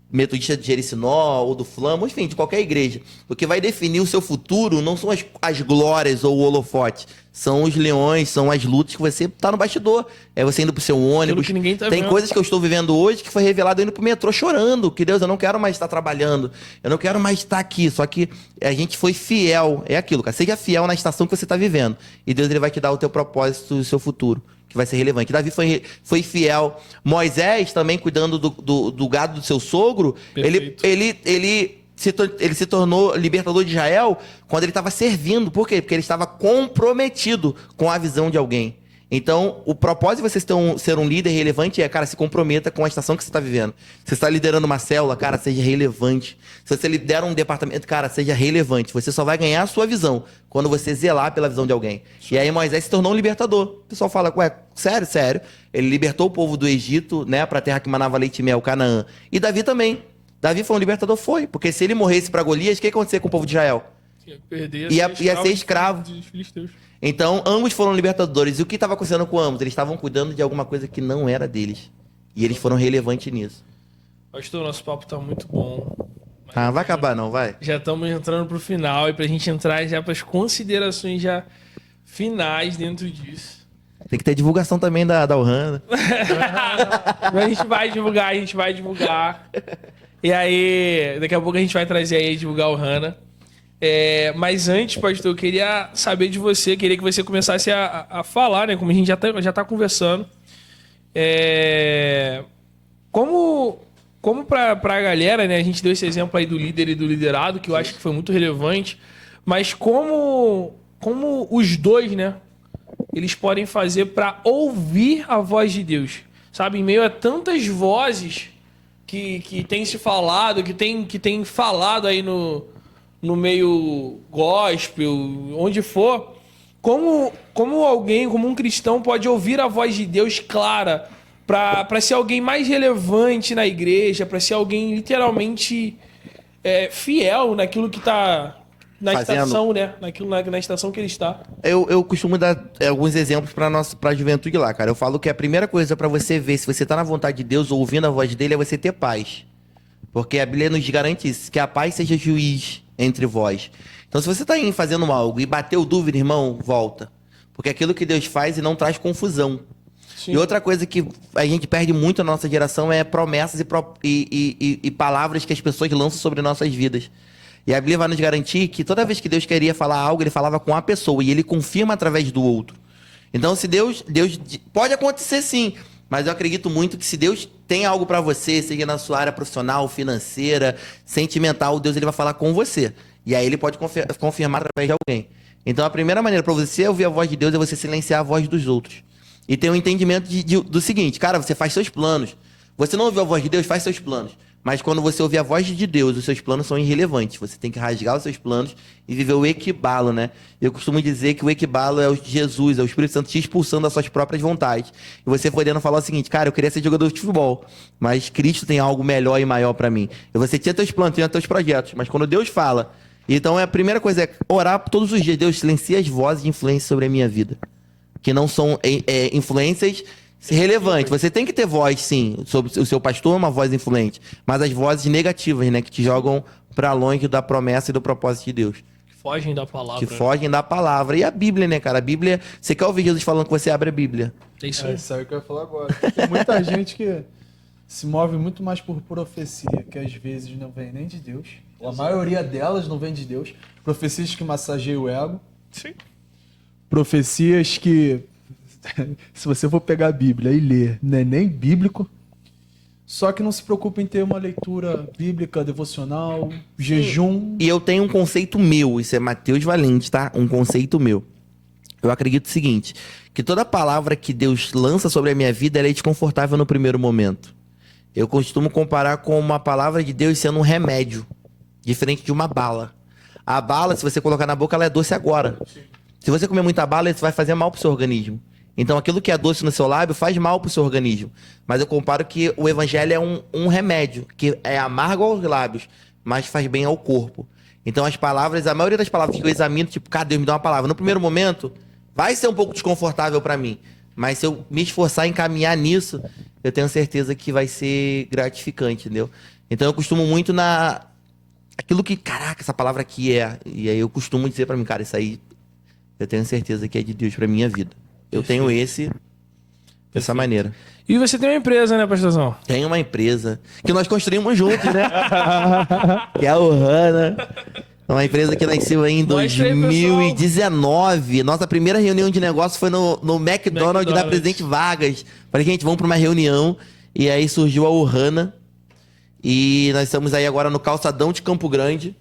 Metodista de Jericinó ou do Flamo, enfim, de qualquer igreja. O que vai definir o seu futuro não são as glórias ou o holofote. São os leões, são as lutas que você tá no bastidor. É você indo pro seu ônibus. Que ninguém tá Tem vendo. coisas que eu estou vivendo hoje que foi revelado indo pro metrô chorando. Que Deus, eu não quero mais estar trabalhando. Eu não quero mais estar aqui. Só que a gente foi fiel. É aquilo, cara. Seja fiel na estação que você tá vivendo. E Deus, ele vai te dar o teu propósito e o seu futuro, que vai ser relevante. Davi foi fiel. Moisés, também cuidando do gado do seu sogro, ele se tornou libertador de Israel quando ele estava servindo. Por quê? Porque ele estava comprometido com a visão de alguém. Então, o propósito de você ser um líder relevante é, cara, se comprometa com a estação que você está vivendo. Se você está liderando uma célula, cara, seja relevante. Se você lidera um departamento, cara, seja relevante. Você só vai ganhar a sua visão quando você zelar pela visão de alguém. E aí Moisés se tornou um libertador. O pessoal fala, ué, sério, sério. Ele libertou o povo do Egito, né, pra terra que manava leite e mel, Canaã. E Davi também. Davi foi um libertador? Foi. Porque se ele morresse para Golias, o que ia acontecer com o povo de Israel? Ia ser escravo. Dos filisteus. Então, ambos foram libertadores. E o que estava acontecendo com ambos? Eles estavam cuidando de alguma coisa que não era deles. E eles foram relevantes nisso. Pastor, nosso papo tá muito bom. Ah, vai acabar não, vai? Já estamos entrando pro final e pra gente entrar já pras considerações já finais dentro disso. Tem que ter divulgação também da Ohana. A gente vai divulgar. E aí, daqui a pouco a gente vai trazer aí divulgar o Hana. Mas antes, pastor, eu queria saber de você, queria que você começasse a falar, né? Como a gente já tá conversando. Como pra galera, né? A gente deu esse exemplo aí do líder e do liderado, que eu acho que foi muito relevante. Mas como os dois, né? Eles podem fazer para ouvir a voz de Deus. Sabe, em meio a tantas vozes que tem se falado, que tem falado aí no meio gospel, onde for, como um cristão pode ouvir a voz de Deus clara para ser alguém mais relevante na igreja, para ser alguém literalmente fiel naquilo que está na estação, né? Na estação que ele está. Eu costumo dar alguns exemplos pra juventude lá, cara. Eu falo que a primeira coisa pra você ver se você tá na vontade de Deus ou ouvindo a voz dele é você ter paz. Porque a Bíblia nos garante isso, que a paz seja juiz entre vós. Então, se você tá aí fazendo algo e bateu dúvida, irmão, volta. Porque aquilo que Deus faz e não traz confusão. Sim. E outra coisa que a gente perde muito na nossa geração é promessas e palavras que as pessoas lançam sobre nossas vidas. E a Bíblia vai nos garantir que toda vez que Deus queria falar algo, ele falava com a pessoa e ele confirma através do outro. Então, se Deus pode acontecer sim, mas eu acredito muito que se Deus tem algo para você, seja na sua área profissional, financeira, sentimental, Deus ele vai falar com você. E aí ele pode confirmar através de alguém. Então, a primeira maneira para você ouvir a voz de Deus é você silenciar a voz dos outros. E ter um entendimento do seguinte, cara, você faz seus planos. Você não ouviu a voz de Deus, faz seus planos. Mas quando você ouvir a voz de Deus, os seus planos são irrelevantes. Você tem que rasgar os seus planos e viver o equibalo, né? Eu costumo dizer que o equibalo é o Jesus, é o Espírito Santo te expulsando das suas próprias vontades. E você podendo falar o seguinte, cara, eu queria ser jogador de futebol, mas Cristo tem algo melhor e maior pra mim. E você tinha teus planos, tinha teus projetos, mas quando Deus fala... Então a primeira coisa é orar todos os dias. Deus, silencia as vozes de influência sobre a minha vida. Que não são influências... relevante. Você tem que ter voz, sim, sobre o seu pastor, uma voz influente, mas as vozes negativas, né, que te jogam pra longe da promessa e do propósito de Deus. Que fogem da palavra. Que fogem da palavra. E a Bíblia, né, cara? A Bíblia, você quer ouvir Jesus falando que você abre a Bíblia? É isso aí. Isso aí que eu ia falar agora. Tem muita gente que se move muito mais por profecia, que às vezes não vem nem de Deus. A maioria delas não vem de Deus. Profecias que massageiam o ego. Sim. Profecias que... se você for pegar a Bíblia e ler, não é nem bíblico, só que não se preocupa em ter uma leitura bíblica, devocional, jejum. E eu tenho um conceito meu, isso é Mateus Valente, tá? Um conceito meu. Eu acredito o seguinte, que toda palavra que Deus lança sobre a minha vida, ela é desconfortável no primeiro momento. Eu costumo comparar com uma palavra de Deus sendo um remédio, diferente de uma bala. A bala, se você colocar na boca, ela é doce agora. Se você comer muita bala, isso vai fazer mal pro seu organismo. Então, aquilo que é doce no seu lábio faz mal pro seu organismo. Mas eu comparo que o evangelho é um remédio, que é amargo aos lábios, mas faz bem ao corpo. Então, as palavras, a maioria das palavras que eu examino, tipo, cara, Deus me dá uma palavra. No primeiro momento, vai ser um pouco desconfortável para mim. Mas se eu me esforçar em caminhar nisso, eu tenho certeza que vai ser gratificante, entendeu? Então, eu costumo muito aquilo que, caraca, essa palavra aqui é. E aí eu costumo dizer pra mim, cara, isso aí eu tenho certeza que é de Deus pra minha vida. Eu tenho dessa maneira. E você tem uma empresa, né, pastorzão? Tenho uma empresa que nós construímos juntos, né? Que é a Ohana. Uma empresa que nasceu aí em Mostra aí, 2019. Nossa primeira reunião de negócio foi no McDonald's da Presidente Vargas. Falei, gente, vamos pra uma reunião. E aí surgiu a Ohana. E nós estamos aí agora no calçadão de Campo Grande,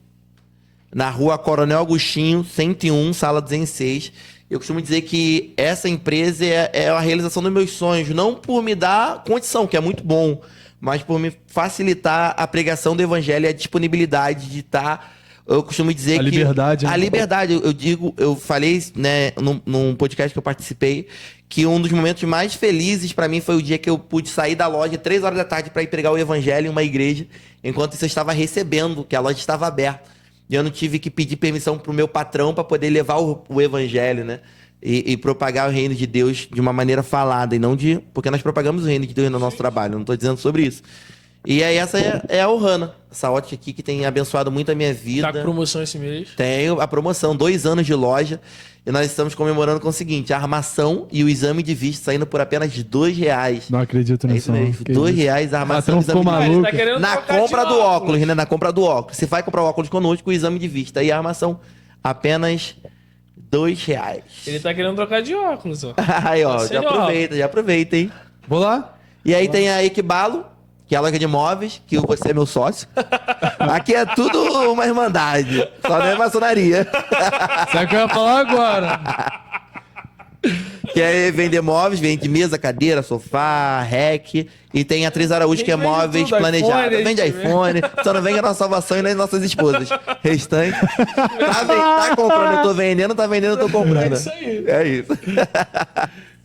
na rua Coronel Agostinho, 101, sala 206. Eu costumo dizer que essa empresa é a realização dos meus sonhos, não por me dar condição, que é muito bom, mas por me facilitar a pregação do evangelho e a disponibilidade de estar... Eu costumo dizer A que... liberdade, né? A liberdade. Eu falei, né, num podcast que eu participei, que um dos momentos mais felizes pra mim foi o dia que eu pude sair da loja 3 horas da tarde pra ir pregar o evangelho em uma igreja, enquanto isso eu estava recebendo, que a loja estava aberta. E eu não tive que pedir permissão pro meu patrão pra poder levar o evangelho, né? E propagar o reino de Deus de uma maneira falada, e não de... Porque nós propagamos o reino de Deus no nosso trabalho, eu não tô dizendo sobre isso. E aí essa é a Ohana, essa ótica aqui que tem abençoado muito a minha vida. Tá com promoção esse mês? Tenho a promoção, 2 anos de loja. E nós estamos comemorando com o seguinte, a armação e o exame de vista saindo por apenas R$2. Não acredito É nisso, isso mesmo, R$2 a armação e o Patrão ficou exame de Ele maluco. tá querendo na trocar compra de do óculos, né? Na compra do óculos. Você vai comprar o óculos conosco, o exame de vista e a armação apenas R$2. Ele tá querendo trocar de óculos, ó. Aí, ó, Você, já ó. aproveita, hein? Vou lá? E aí tem a Equibalo, que é a loja de imóveis, que você é meu sócio. Aqui é tudo uma irmandade, só não é maçonaria. Sabe o que eu ia falar agora? Que é vender móveis, vende mesa, cadeira, sofá, rec. E tem a Atriz Araújo, que é Vende móveis tudo, planejados. iPhone, Vende a gente iPhone, só não vende a nossa salvação e nem as nossas esposas. Restante. Tá comprando, eu tô vendendo, tá vendendo, eu tô comprando. É isso aí. É isso.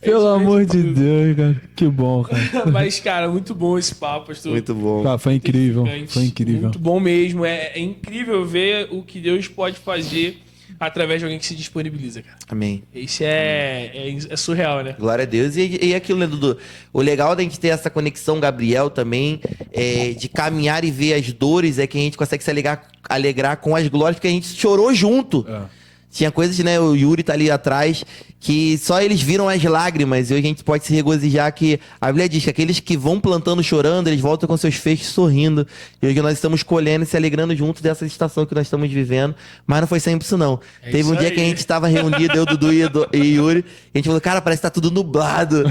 Pelo amor de Deus, cara. Que bom, cara. Mas, cara, muito bom esse papo, pastor. Muito bom. Tá, foi incrível. Edificante. Foi incrível. Muito bom mesmo. É incrível ver o que Deus pode fazer através de alguém que se disponibiliza, cara. Amém. Isso é surreal, né? Glória a Deus. E aquilo, né, Dudu? O legal da gente ter essa conexão, Gabriel, também, de caminhar e ver as dores, é que a gente consegue se alegrar com as glórias, porque a gente chorou junto. É. Tinha coisas, né? O Yuri tá ali atrás, que só eles viram as lágrimas. E hoje a gente pode se regozijar que a Bíblia diz que aqueles que vão plantando chorando, eles voltam com seus feixes sorrindo. E hoje nós estamos colhendo e se alegrando junto dessa estação que nós estamos vivendo. Mas não foi sempre isso, não. É Teve um isso dia aí. que a gente estava reunido, eu, Dudu e Yuri. E a gente falou, cara, parece que tá tudo nublado.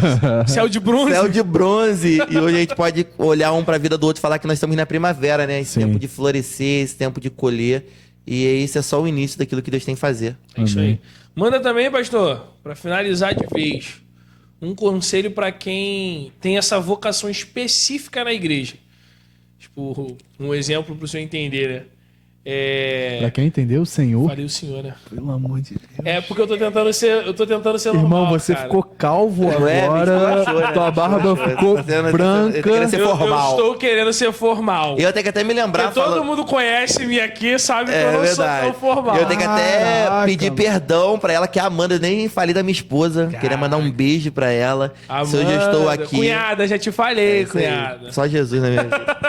Céu de bronze. Céu de bronze. E hoje a gente pode olhar um pra vida do outro e falar que nós estamos na primavera, né? Esse Sim. tempo de florescer, esse tempo de colher. E esse é só o início daquilo que Deus tem que fazer. É isso Amém. aí. Manda também, pastor, pra finalizar de vez, um conselho pra quem tem essa vocação específica na igreja. Tipo, um exemplo pro senhor entender, né? Pra quem entendeu, Senhor. Falei o senhor, né? Pelo amor de Deus. É porque eu tô tentando ser Irmão, normal, você cara. ficou calvo Não é, agora. me esculachou, né? Tua barba Esculachou. ficou Tá sendo- branca. tá querendo ser Eu formal. estou querendo ser formal. Eu tenho que até me lembrar. Porque todo mundo conhece-me aqui, sabe que eu não sou tão formal. Eu tenho que até Caraca, pedir mano. perdão pra ela, que a Amanda, eu nem falei da minha esposa. Queria mandar um beijo pra ela. Se hoje eu estou aqui. Cunhada, já te falei, Isso aí. cunhada. Só Jesus na minha vida.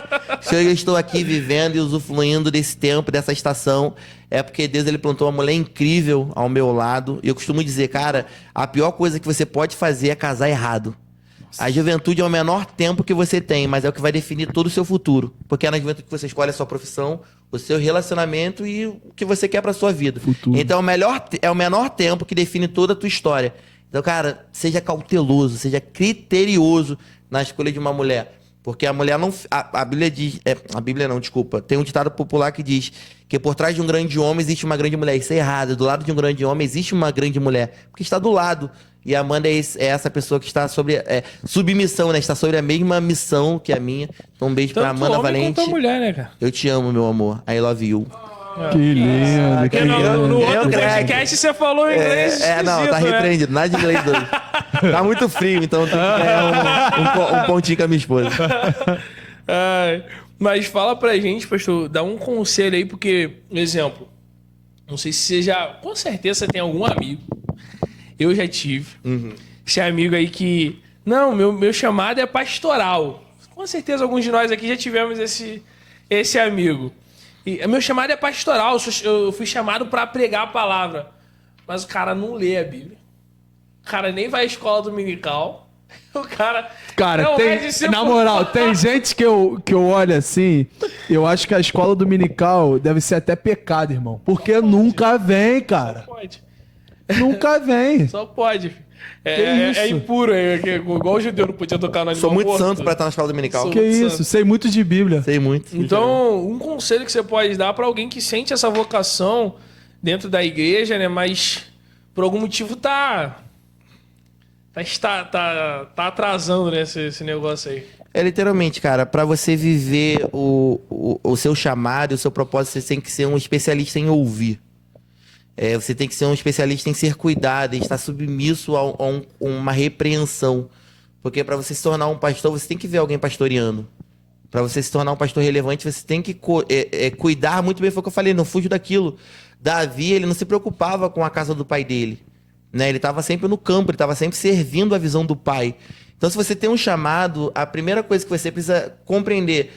Se hoje eu estou aqui vivendo e usufruindo desse tempo, dessa estação, é porque Deus ele plantou uma mulher incrível ao meu lado. E eu costumo dizer, cara, a pior coisa que você pode fazer é casar errado. A juventude é o menor tempo que você tem, mas é o que vai definir todo o seu futuro. Porque é na juventude que você escolhe a sua profissão, o seu relacionamento e o que você quer pra sua vida. Futuro. Então é o menor tempo que define toda a tua história. Então, cara, seja cauteloso, seja criterioso na escolha de uma mulher. Porque a mulher não... A Bíblia diz... a Bíblia não, desculpa. Tem um ditado popular que diz que por trás de um grande homem existe uma grande mulher. Isso é errado. Do lado de um grande homem existe uma grande mulher. Porque está do lado. E a Amanda é essa pessoa que está sobre... submissão, né? Está sobre a mesma missão que a minha. Então um beijo pra Tanto Amanda homem Valente. quanto a mulher, né, cara? Eu te amo, meu amor. I love you. Que lindo, que Porque no lindo. outro Greg. podcast você falou inglês Não, tá esquisito, né? repreendido. Nada de inglês doido. Tá muito frio, então tem que ganhar um pontinho com a minha esposa. Ai, mas fala pra gente, pastor, dá um conselho aí, porque, exemplo, não sei se você já... Com certeza você tem algum amigo. Eu já tive. Esse amigo aí que... Não, meu chamado é pastoral. Com certeza alguns de nós aqui já tivemos esse amigo. E meu chamado é pastoral. Eu fui chamado pra pregar a palavra. Mas o cara não lê a Bíblia. O cara nem vai à escola dominical. O cara... Cara, não tem, vai de ser na moral, tem gente que eu olho assim, eu acho que a escola dominical deve ser até pecado, irmão. Porque nunca vem, cara. Pode. Nunca vem. Só pode. Que É isso? impuro. Igual o judeu não podia tocar no animal Sou muito morto. santo pra estar na escola dominical. Sou- Que muito isso? santo. Sei muito de Bíblia. Sei muito. Então, um conselho que você pode dar pra alguém que sente essa vocação dentro da igreja, né? Mas por algum motivo tá atrasando, né, esse negócio aí. É literalmente, cara, pra você viver o seu chamado, o seu propósito, você tem que ser um especialista em ouvir. Você tem que ser um especialista em ser cuidado, em estar submisso a uma repreensão. Porque pra você se tornar um pastor, você tem que ver alguém pastoreando. Pra você se tornar um pastor relevante, você tem que cuidar muito bem. Foi o que eu falei, não fujo daquilo. Davi, ele não se preocupava com a casa do pai dele. Né? Ele estava sempre no campo, ele estava sempre servindo a visão do pai. Então, se você tem um chamado, a primeira coisa que você precisa compreender,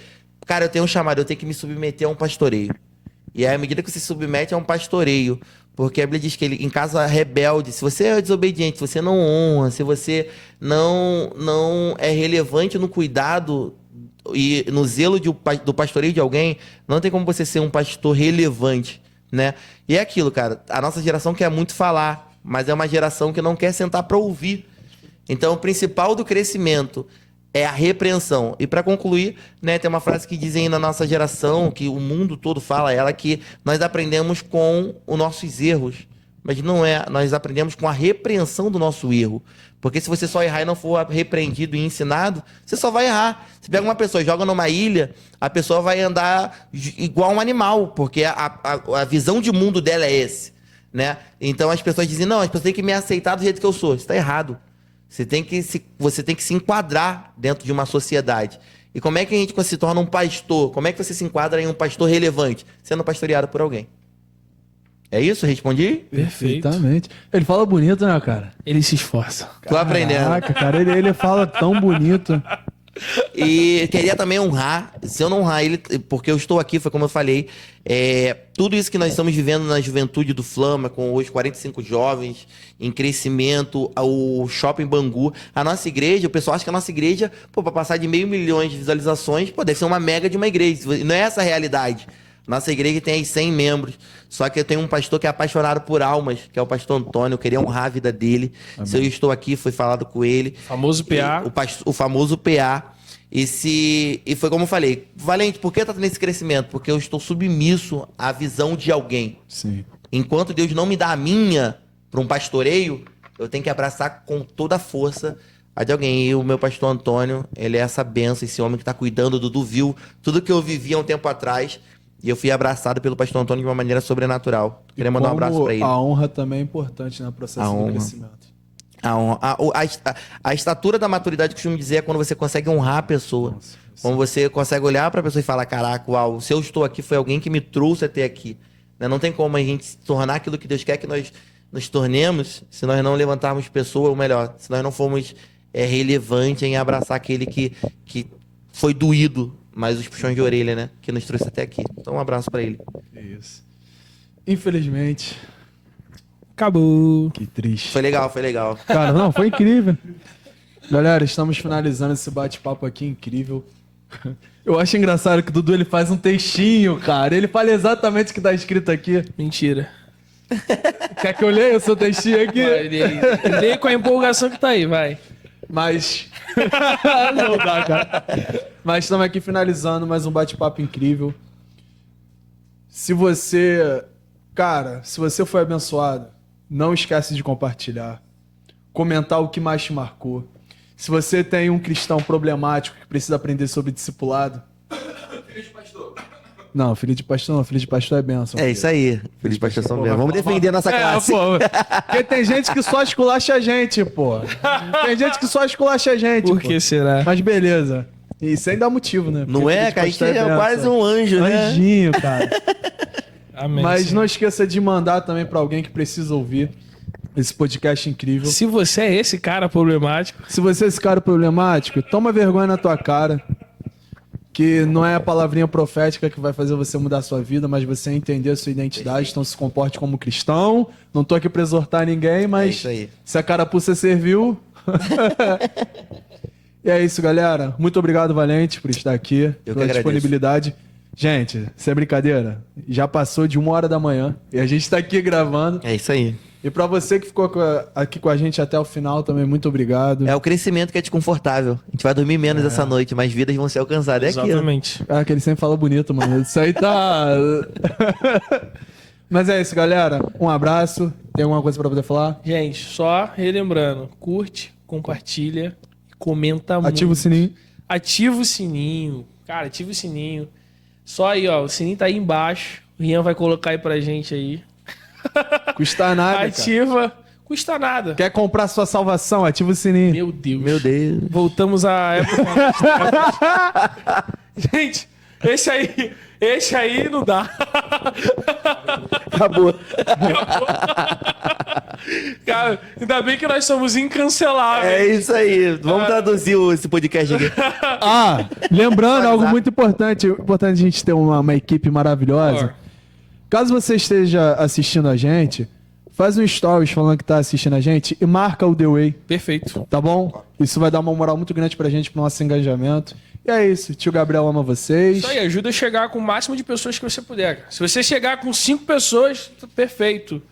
cara, eu tenho um chamado, eu tenho que me submeter a um pastoreio. E aí, à medida que você se submete a um pastoreio, porque a Bíblia diz que em casa rebelde, se você é desobediente, se você não honra, se você não é relevante no cuidado e no zelo do pastoreio de alguém, não tem como você ser um pastor relevante, né? E é aquilo, cara, a nossa geração quer muito falar, mas é uma geração que não quer sentar para ouvir. Então, o principal do crescimento é a repreensão. E para concluir, né, tem uma frase que dizem na nossa geração, que o mundo todo fala ela, que nós aprendemos com os nossos erros. Mas não é, nós aprendemos com a repreensão do nosso erro. Porque se você só errar e não for repreendido e ensinado, você só vai errar. Você pega uma pessoa e joga numa ilha, a pessoa vai andar igual um animal, porque a visão de mundo dela é esse. Né? Então as pessoas dizem, não, as pessoas têm que me aceitar do jeito que eu sou. Isso está errado. Você tem que se enquadrar dentro de uma sociedade. E como é que a gente se torna um pastor? Como é que você se enquadra em um pastor relevante? Sendo pastoreado por alguém. É isso? Respondi? Perfeitamente. Ele fala bonito, né, cara? Ele se esforça. Tô aprendendo. Caraca, cara, ele fala tão bonito. E queria também honrar, se eu não honrar ele, porque eu estou aqui, foi como eu falei, tudo isso que nós estamos vivendo na juventude do Flama, com hoje 45 jovens, em crescimento, o Shopping Bangu, a nossa igreja, o pessoal acha que a nossa igreja, para passar de 500 mil de visualizações, deve ser uma mega de uma igreja, não é essa a realidade. Nossa igreja tem aí 100 membros, só que eu tenho um pastor que é apaixonado por almas, que é o pastor Antônio, eu queria honrar a vida dele. Amém. Se eu estou aqui, foi falado com ele. Famoso PA. O famoso PA. E foi como eu falei, Valente, por que tá tendo esse crescimento? Porque eu estou submisso à visão de alguém. Sim. Enquanto Deus não me dá a minha para um pastoreio, eu tenho que abraçar com toda a força a de alguém. E o meu pastor Antônio, ele é essa benção, esse homem que está cuidando do Dudu, viu tudo que eu vivi há um tempo atrás. E eu fui abraçado pelo pastor Antônio de uma maneira sobrenatural. Queria mandar um abraço para ele. A honra também é importante no processo do crescimento. A estatura da maturidade, que eu costumo dizer, é quando você consegue honrar a pessoa. Nossa, quando você consegue olhar para a pessoa e falar, caraca, uau, se eu estou aqui, foi alguém que me trouxe até aqui. Não tem como a gente se tornar aquilo que Deus quer que nós nos tornemos se nós não levantarmos pessoa, ou melhor, se nós não formos relevantes em abraçar aquele que foi doído, mas os puxões de orelha, né? Que nos trouxe até aqui. Então um abraço para ele. Isso. Infelizmente... Acabou. Que triste. Foi legal, foi legal. Cara, não, foi incrível. Galera, estamos finalizando esse bate-papo aqui incrível. Eu acho engraçado que o Dudu ele faz um textinho, cara. Ele fala exatamente o que tá escrito aqui. Mentira. Quer que eu leia o seu textinho aqui? Lê com a empolgação que tá aí, vai. Mas... não dá, cara. Mas estamos aqui finalizando mais um bate-papo incrível. Se você... Cara, se você foi abençoado, não esquece de compartilhar. Comentar o que mais te marcou. Se você tem um cristão problemático que precisa aprender sobre discipulado... Filho de pastor. Não, filho de pastor não. Filho de pastor é bênção. É isso aí. Filho de pastor São Bento. Vamos defender a nossa classe. Pô, porque tem gente que só esculacha a gente, pô. Tem gente que só esculacha a gente, Por pô. que será? Mas beleza. E sem dar motivo, né? Não Porque é? filho de Kaique pastor é bênção. quase um anjo, né? Anjinho, cara. Amém. Mas Senhor. não esqueça de mandar também pra alguém que precisa ouvir esse podcast incrível. Se você é esse cara problemático, Se você é esse cara problemático, toma vergonha na tua cara. Que não é a palavrinha profética que vai fazer você mudar a sua vida, mas você entender a sua identidade, então se comporte como cristão. Não tô aqui pra exortar ninguém, É mas isso aí. se a carapuça serviu. E é isso, galera. Muito obrigado, Valente, por estar aqui, Eu que pela agradeço. disponibilidade. Gente, sem brincadeira, já passou de 1h da manhã e a gente tá aqui gravando. É isso aí. E pra você que ficou aqui com a gente até o final também, muito obrigado. É o crescimento que é desconfortável. A gente vai dormir menos essa noite, mas vidas vão ser alcançadas. É aqui, ó. exatamente. Ah, que ele sempre fala bonito, mano. Isso aí tá... Mas é isso, galera. Um abraço. Tem alguma coisa pra poder falar? Gente, só relembrando, curte, compartilha e comenta muito. Ativa o sininho. Ativa o sininho. Cara, ativa o sininho. Só aí, ó. O sininho tá aí embaixo. O Rian vai colocar aí pra gente aí. Custa nada, cara. Ativa. Custa nada. Quer comprar sua salvação? Ativa o sininho. Meu Deus. Meu Deus. Voltamos à época. Gente, esse aí não dá. Acabou. Cara, ainda bem que nós somos incanceláveis. É isso aí. Vamos traduzir esse podcast aqui. Ah, lembrando algo muito importante. Importante a gente ter uma equipe maravilhosa. Caso você esteja assistindo a gente, faz um stories falando que tá assistindo a gente e marca o The Way, Perfeito. tá bom? Isso vai dar uma moral muito grande pra gente, pro nosso engajamento. E é isso. Tio Gabriel ama vocês. Isso aí, ajuda a chegar com o máximo de pessoas que você puder. Cara. Se você chegar com 5 pessoas, perfeito.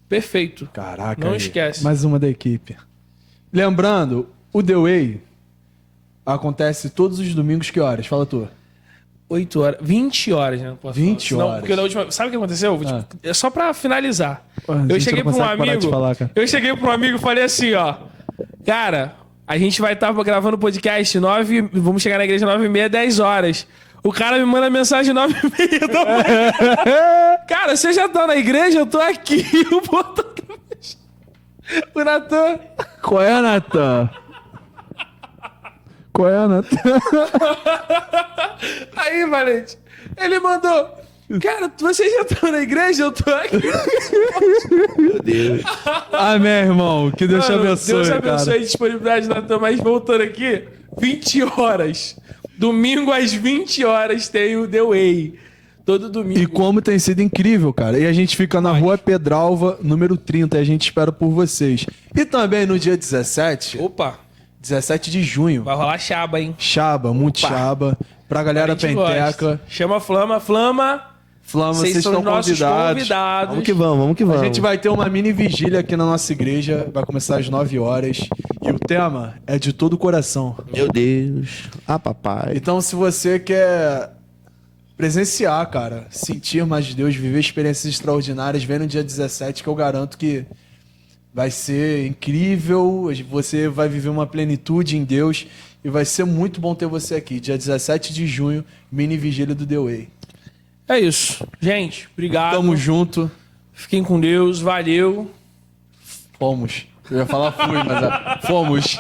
Perfeito. Caraca. Não aí. esquece. Mais uma da equipe. Lembrando, o The Way acontece todos os domingos, que horas? Fala tu. 8 horas. 20 horas, né? Não posso 20 falar. horas. Porque da última... Sabe o que aconteceu? É só pra finalizar. Pô, a Eu gente cheguei não pra um consegue parar de amigo. falar, cara. Eu cheguei pra um amigo e falei assim, ó. Cara, a gente vai estar gravando podcast 9. Vamos chegar na igreja 9h30, 10 horas. O cara me manda mensagem 9h30 da manhã. Cara, você já tá na igreja? Eu tô aqui. O Natan. Qual é, Natan? Qual é, Natan? Aí, Valente, ele mandou. Cara, vocês já estão na igreja? Eu tô aqui. Meu Deus. Amém, irmão. Que Deus te Mano, abençoe, Deus abençoe cara. a disponibilidade, Natan. Mas voltando aqui, 20 horas. Domingo às 20 horas tem o The Way. Todo domingo. E como tem sido incrível, cara. E a gente fica na Rua Pedralva, número 30. E a gente espera por vocês. E também no dia 17, Opa, 17 de junho, vai rolar chaba, hein? Chaba, muito chaba. Pra galera A gente penteca. gosta. Chama a Flama. Flama, Flama, vocês vocês são estão nossos convidados. convidados. Vamos que vamos, vamos que vamos. A gente vai ter uma mini vigília aqui na nossa igreja. Vai começar às 9 horas. E o tema é de todo o coração. Meu Deus. Ah, papai. Então, se você quer presenciar, cara, sentir mais de Deus, viver experiências extraordinárias, vem no dia 17, que eu garanto que vai ser incrível. Você vai viver uma plenitude em Deus. E vai ser muito bom ter você aqui. Dia 17 de junho, mini vigília do The Way. É isso. Gente, obrigado. Tamo junto. Fiquem com Deus. Valeu. Fomos. Eu ia falar fui, mas fomos.